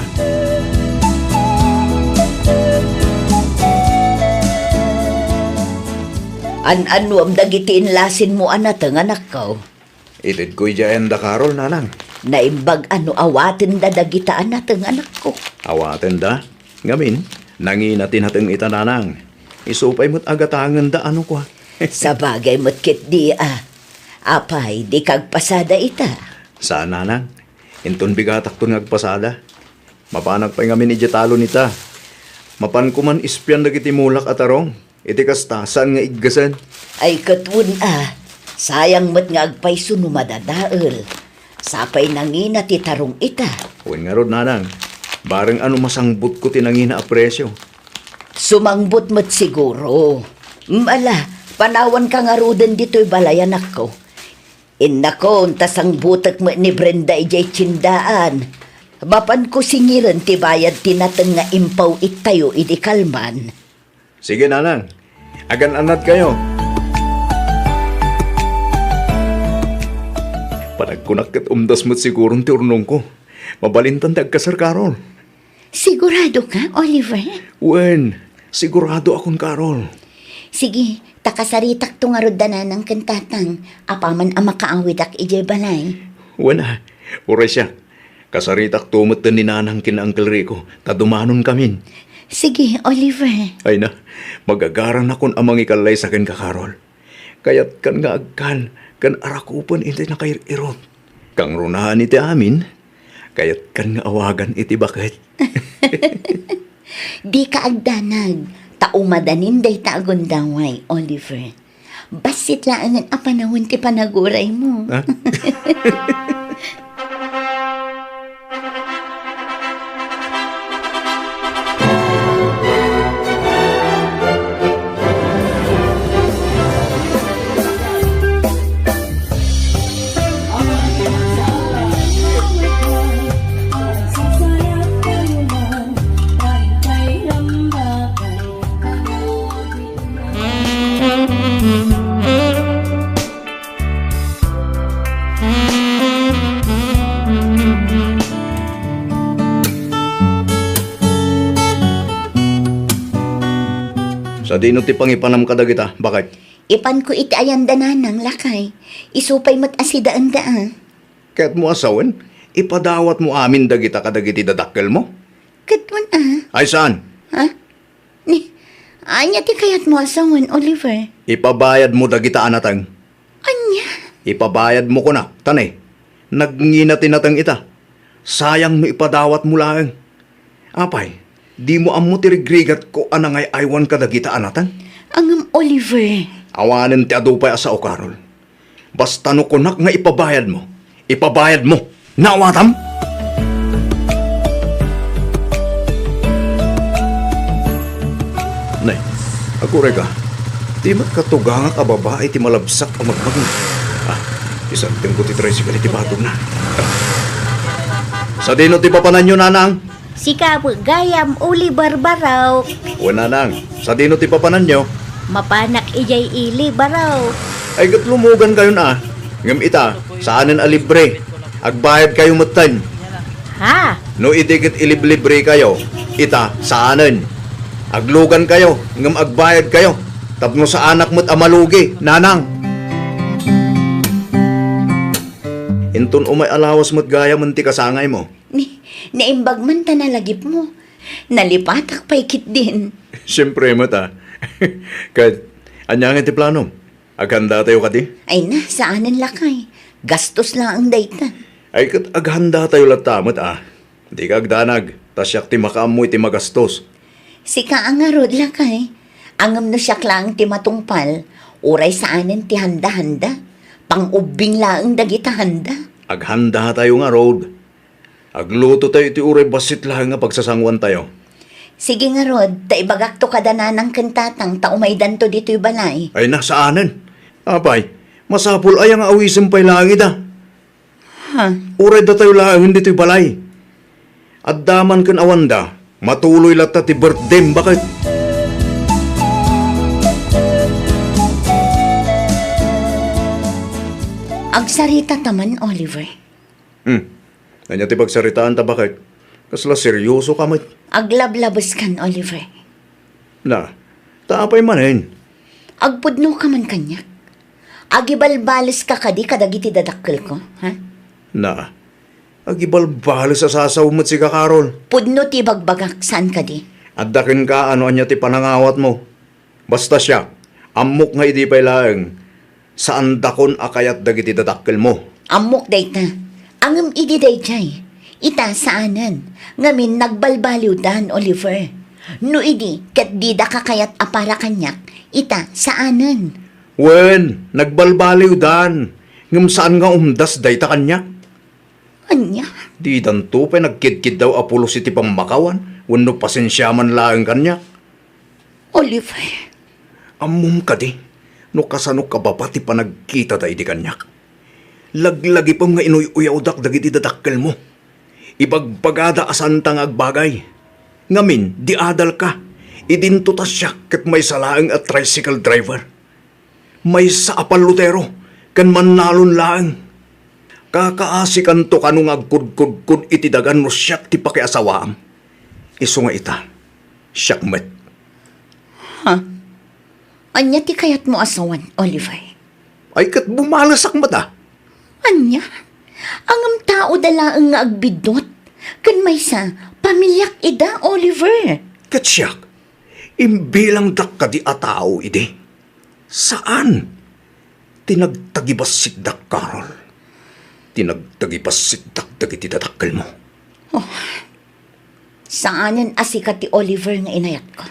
An-ano am dagiti inlasin mo anatang anak ko. Itid ko'y dyan da Carol, Nanang. Naimbag ano awatin da dagita anatang anak ko. Awaten da. Ngamin, nanginatin hatang ita, Nanang. Isupay mo't agatangan da ano ko. Sa bagay mo't kit di Apay, di kagpasada ita. Saan, Nanang? Inton bigatak to ngagpasada. Mapanag pa ngamin ijatalo nita. Mapan ko man ispyan dagiti mulak at arong. Iti kastasan nga iggasan. Ay katun sayang mo't nga agpay suno madadael. Sapay nangina ti tarong ita. Uwan nga rod, Nanang. Barang ano masangbot ko tinangina a presyo. Sumangbot mo't siguro. Mala, panawan ka nga roden dito'y balayan ako. Innako, tasang butak mo ni Brenda ijay tsindaan. Bapan ko singiran ti bayad tinatang nga impaw itayo idi kalman. Sige, Nanang. Agan-anad kayo. Panagkunak kat umdas mo't sigurong turnong ko. Mabalintan dagkasar, Carol. Sigurado ka, Oliver? Wen, sigurado akong Carol. Sige, takasaritak to nga rodanan ng kantatang. Apaman ang makaawid ak ijay balay. Wen uray siya. Kasaritak tumot ni Nanang kina Uncle Rico. Tadumanon kamin. Sige, Oliver. Ay na, magagaran akong amang ikalay sa ken ka, Carol. Kaya't kan nga agkan, kan arakupan iti nakairot. Kang runahan iti amin, kaya't kan nga awagan iti bakit. Di ka agdanag. Taumadanin day taagundaway, Oliver. Basit laan ang panahon ti panaguray mo. Ha? Sa dino ti pangipanam kadagita, bakit? Ipan ko iti ayandanan ng lakay. Isupay mo't asidaan daan. Kaya't mo asawan, ipadawat mo amin dagita kadagiti dadakkel mo? Katwan Ay saan? Ha? Ni, anya ti kayat mo asawan, Oliver? Ipabayad mo dagita anatang. Anya? Ipabayad mo ko na, tanay. Nagnginatin natang ita. Sayang no ipadawat mo lang. Apay, di mo amo tirigrigat ko anangay aywan kadagita anatang. Angam, Oliver. Awanin ti adupay asa o Carol. Basta no kunak nga ipabayad mo. Ipabayad mo. Nawatam? Nay, ako rega. Di mat katugang ka babae ti malabsak ang magmagin. Isang tingko ti tricycle ti batong na. Sa dino ti papanan nyo, Nanang? Sika gayam Oliver baraw. O Nanang, sa dino ti papanan nyo? Mapanak ijay ili baraw. Ay gat lumugan kayo na. Ngam ita, saanan a libre. Agbayad kayo matan. Ha? No itikit iliblibre kayo, ita saanan. Aglugan kayo, ngam agbayad kayo. Tapno sa anak mo't amalugi, nanang. Inton umay alawas mo't gaya man ti kasangay mo. Naimbag man ta nalagip mo. Nalipatak paikit din. Siyempre mata. Kad, anya nga ti plano? Aghanda tayo ka di? Ay na, saanan lakay. Gastos lang ang dayta. Ay kat aghanda tayo latamot Di ka agdanag, tasyak ti makaamoy ti magastos. Si kaangarod lakay. Angam no siya lang ti matungpal. Uray saanan ti handa-handa. Pang-ubing lang dagita handa. Aghanda tayo nga, Rod. Agluto tayo ti uray basit lang nga pagsasangwan tayo. Sige nga Rod, taibagak to kadana ng kantatang taumaidan to dito'y balay. Ay nasaanan. Apay, masapul ay ang awisin pa'y langit Uray da tayo lang hindi to'y balay. At daman kan awanda, matuloy lata ti birthday, bakit? Agsarita taman, Oliver. Nanya ti pagsaritaan ta bakit? Kasla seryoso ka mo. Aglablabas kan, Oliver. Na, taapay manin. Agpudno ka man kanya. Agibalbalas ka kadi kadagiti dadakkel ko, ha? Na, agibalbalas sa sasaw mo't si Kakarol. Pudno ti bagbagak saan kadi. At dakin ka ano anya ti panangawat mo. Basta siya, amok nga idi pa'y laeng. Saan dakon akayat dagiti dadakkel mo. Amok dayta. Angam idi dayjay. Ita saanan. Ngamin nagbalbaliw dan, Oliver. No idi, kat di da kakayat apara kanyak. Ita saanan. Wen, nagbalbaliw dan. Ngam saan nga umdas dayta kanya? Anya? Di danto pa nagkidkid daw apulo si tipang makawan. Wano pasensya man laeng kanya. Oliver. Amum ka di. No kasano ka ba pati pa nagkita da idi kanyak? Laglagi pa nga inuy-uyaw dagiti dadakkel mo. Ibagbagada asantang agbagay. Ngamin, di adal ka. Idintutas siya kat may salaang at tricycle driver. May sa apalutero, kan manalon laang. Kakaasikan to kanong agkud-kud-kud itidagan no siyak ti pakiasawaam. Iso nga ita, siyak met. Ha? Anya ti kayat mo asawan, Oliver? Ay kat bumalasak mata. Anya? Angam tao dala ang agbidot. Kan may sa pamilyak ida, Oliver. Kat siyak, imbilang dak ka di atao ide. Saan? Tinagtagibas dak, Carol. Tinagtagibas dak dagiti dadakkel mo. Saanan asika ti Oliver nga inayat ko?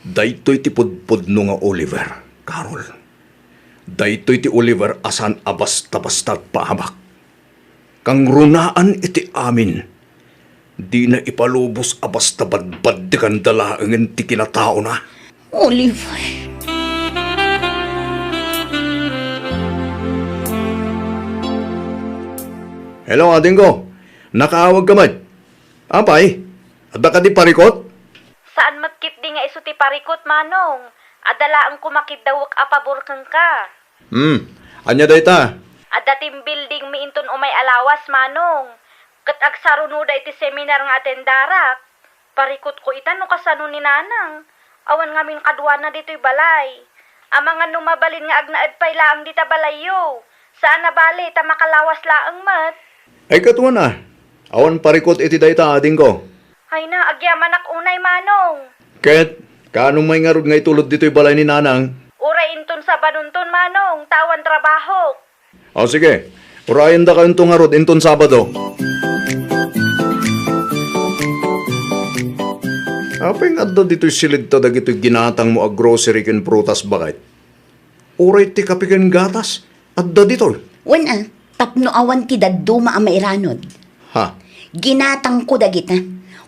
Daytoy ti pudpudno nga Oliver, Carol. Daytoy ti Oliver asan abasta-basta pahamak. Kang runaan iti amin. Di na ipalubos abasta badbad di kan dalaangin ti kinatao na. Oliver. Hello, ading ko. Nakaawag ka man. Apay, adda ka di parikot? Saan matkit di nga iso ti parikot, Manong? Adala ang kumakit dawak apabor kang ka. Anya dayta? Adda tim building mi inton umay alawas, Manong. Kat agsaruno da iti seminar nga atendarak. Parikot ko ita no kasano ni Nanang. Awan nga min kadwa na dito'y balay. Ama nga numabalin nga agnaad pay laang dita balayo. Saan na bali ta makalawas laang mat? Ay katuwa na. Awan parikot iti dayta ading ko. Ay na, agyaman ak unay, Manong. Ket, kanong may ngarod nga itulod dito'y balay ni Nanang? Uray inton sa banunton, Manong. Tawan trabaho. O sige, urayan da ka itong ngarod inton Sabado. Apeng adda dito'y silid ta dagito'y ginatang mo ag grocery ken prutas bakit? Uray ti kapiken gatas, adda dito'y. Wana, tapno awan ti daduma ang mairanod. Ha? Ginatang ko dagita.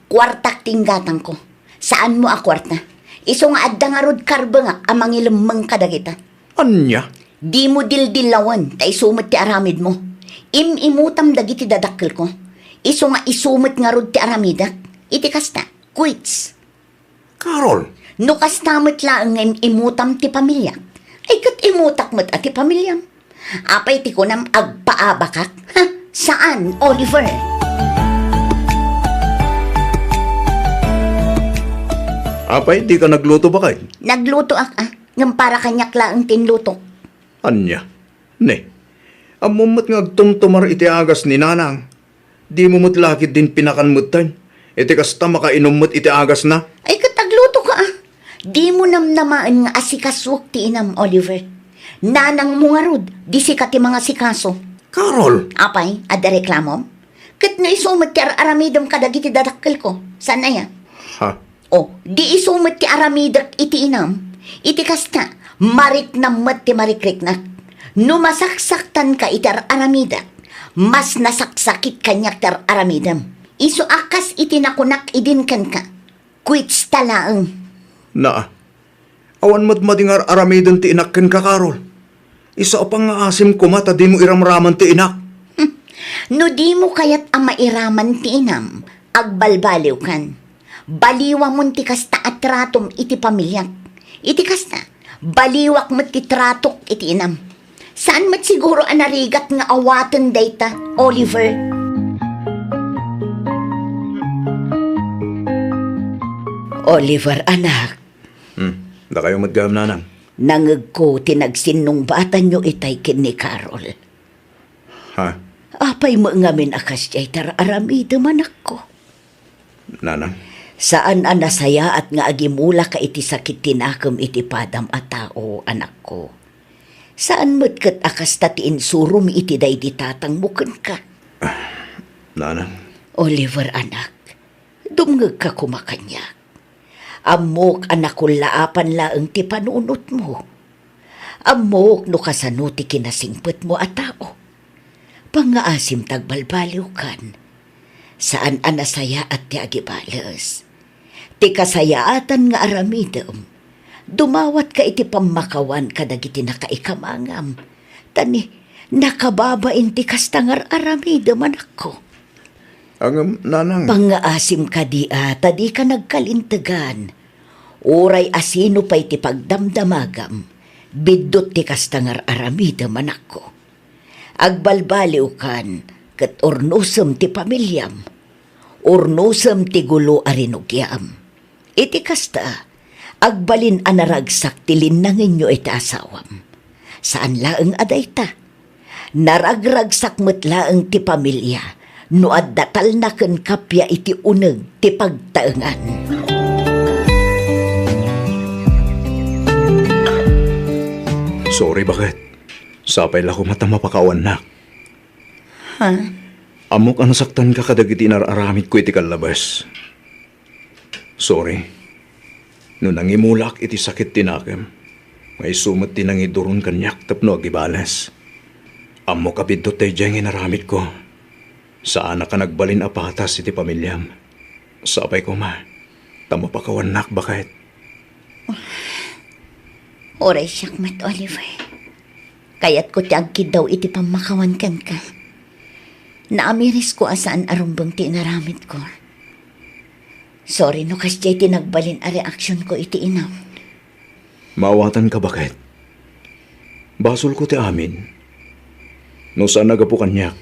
Kwartak tinggatang ko. Saan mo a kwarta? Iso nga adda nga rod karbangak amang ilamang kadagita. Anya? Di mo dildilawan, tay sumot ti aramid mo. Imutam dagiti dadakkel ko. Iso nga isumot nga rod ti aramidak. Iti kasta, quits. Carol, No kastamot lang nga imutam ti pamilya. Ay kat imutak mo't at ti pamilyam. Apay ti ko nam agpaabakak. Ha? Saan, Oliver? apay di ka nagluto bakit? Nagluto ak ngam para kanyak laang tinlutok. Anya? Ne, amumot nga agtumtumar iti agas ni nanang. Di mumot lakit din pinakanmutan. Iti kasta makainummot iti agas na. Ay katagluto ka ah. Di mo namnamaan nga asikaswak ti inam, Oliver. Nanang mo nga rod, di sikat ti mga sikaso. Carol! Apay, ada reklamo? Kat na isumot ti aramidam kadagiti dadakkel ko. Saan na yan? Ha? O, di isumot ti aramidak iti inam. Iti kasta, marik na mat ti marikrik na. Numasaksaktan ka iti aramidak, mas nasaksakit kanyak tar aramidam. Iso akas iti nakunak idin kan ka. Quits talaang. Na, awan mo't madingar aramidon ti inak ken ka, Carol. Isa pang nga asim kumata di mo iramraman ti inak. No di mo kayat ang mairaman ti inam, agbalbaliw kan. Baliwa mo ti kasta at tratom iti pamilyak. Iti kasta, baliwak mo ti tratok iti inam. Saan mat siguro anarigat nga awatan dayta, Oliver? Oliver, anak, Da kayo matgam nanang. nangag ko tinagsinong bata nyo itay kin ni Carol. Ha? Apay mo ngamin akas jay tararamido manak ko. Nanang? Saan anasaya at nga agimula ka iti sakit tinakam iti padam a tao, anak ko. Saan mo't kat akas tatiin surum iti day di tatang mukan ka. Nanang? Oliver, anak, dumngag ka kumakanyak. Amok anak ko laapan laang ti panunot mo. Amok no kasano ti kinasingpet mo a tao. Pangaasim tagbalbaliw kan. Saan anasaya at ti agibalas. Ti kasayaatan nga aramidem. Dumawat ka iti pamakawan kadagiti nakaikamangam. Tani, nakababain ti kastangar aramidem anak ko. Ang nanang? Pangaasim ka di tadi ka nagkalintagan. Uray asino pa'y ti pagdamdamagam. Bidot ti kastangar aramidem anak ko. Agbalbaliw kan, kat ornusem ti pamilyam, ornusem ti gulo arinugyam. Iti kasta, agbalin anaragsak ti linangin nyo iti asawam. Saan laeng adayta? Naragragsak met laeng ti pamilya, no addatal na ken kapya iti uneg ti pagtaengan. Sorry, bakit? Sapay la ko mata mapakawan na. Ha? Amok anasaktan ka kadagiti nararamid ko iti kalabas. Sorry. No nangimulak iti sakit tinakam, may sumat tinangiduron kanyak tapno agibalas. Amok abidot tayo diyang inaramid ko. Saan ka nagbalin apatas iti pamilyam. Sapay ko ma, tamapakawan nak bakit? Oray siyak mat, Oliver. Kaya't ko ti agkid daw iti pamakawan kan ka. Naamiris ko asaan arumbang ti inaramid ko. Sorry no kasjay tinagbalin a reaksyon ko iti inam. Maawatan ka bakit? Basol ko ti amin. No saan nagapu kanyak,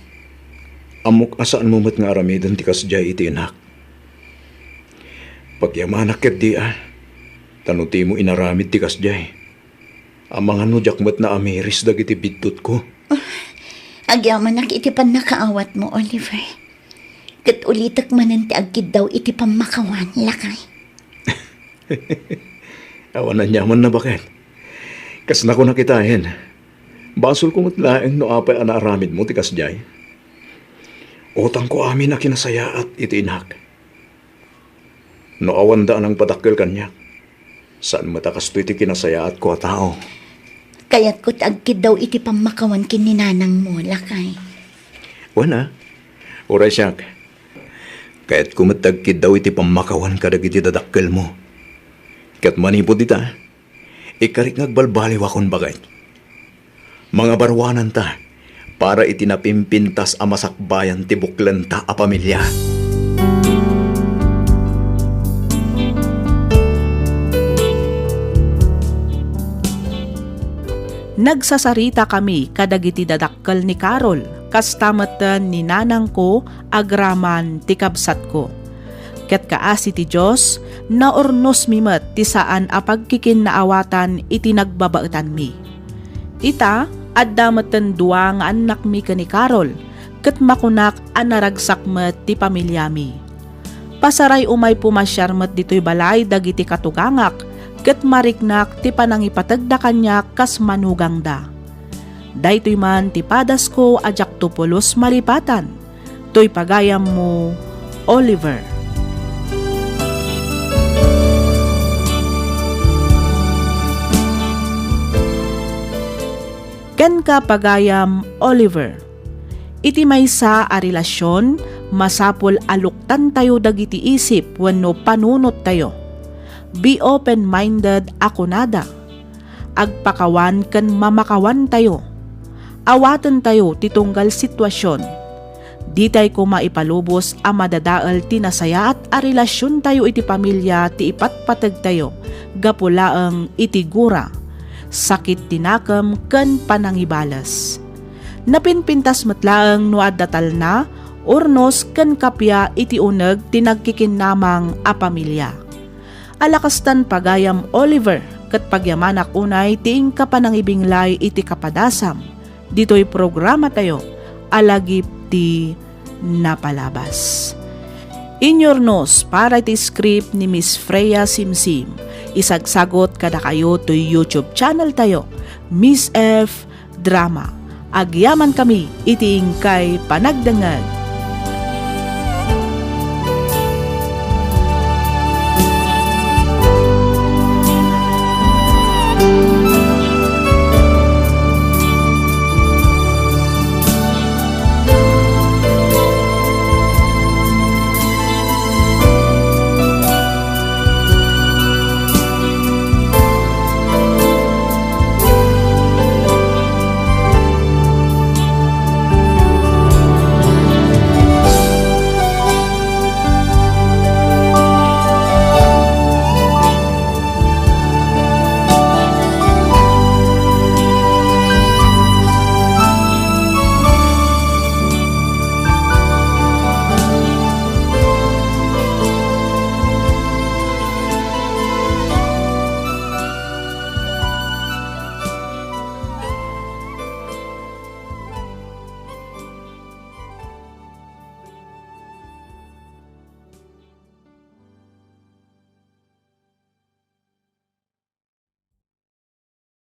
amok asaan mo mat nga aramidan ti kasjay iti inak. Pagyamanak ket di tanuti mo inaramid ti kasjay. Amangan no jakmat na amiris dagiti bidtot ko. Agyaman nak iti pan nakaawat mo, Oliver. Kat ulitak manan ti agkid daw iti pamakawan, lakay. Awan na nyaman na bakit? Kas na ko nakitahin. Basol ko matlaeng no apay anaaramid mo ti kasjay. Utang ko amin na kinasaya at iti inak. No awan da ang patakkel kanya. Saan matakas to iti kinasayaat ko a tao? Kaya't ko agkid daw iti pamakawan kininanang mo, lakay. Wana, oray siyak. Kaya't kumatagkid daw iti pamakawan kadag iti dadakkel mo. Kat manipod ita, ikarik ngagbalbaliw akon bagay. Mga barwanan ta, para iti napimpintas a masakbayan ti buklan ta a pamilya. Nagsasarita kami kadagiti dadakkel ni Carol, kastamatan ni nanang ko agraman ti kabsat ko. Ket kaasi ti Diyos, na ornos mimet ti saan a pagkikin naawatan iti nagbabaetan mi. Ita, adda meten dua nga anak mi ken ni Carol, ket makunak a naragsak met ti pamilya mi. Pasaray umay pumasyar met ditoy balay dagiti katugangak, ket mariknak ti panangipatagda kanya kas manugang da. Daytoy man ti padas ko ajak tupulos malipatan, toy pagayam mo, Oliver. Ken ka pagayam, Oliver. Iti maysa a relasyon, masapol aluktan tayo dagiti isip wenno panunot tayo. Be open-minded ako nada. Agpakawan ken mamakawan tayo. Awatan tayo titunggal sitwasyon. Ditay ko maipalubos a madadael tinasaya at a relasyon tayo iti pamilya ti ipatpatag tayo. Gapulaeng iti gura. Sakit tinakam ken panangibalas. Napinpintas metlaeng no addatal na, urnos ken kapya iti uneg tinagkikinnamang a pamilya. Alakastan pagayam, Oliver, ket pagyamanak unay tiing kapanangibinglay iti kapadasam. Dito'y programa tayo, alagip ti napalabas. Inyornos para iti script ni Miss Freya Simsim. Isagsagot kada kayo to YouTube channel tayo, Miss F Drama. Agyaman kami itiing kay panagdangag.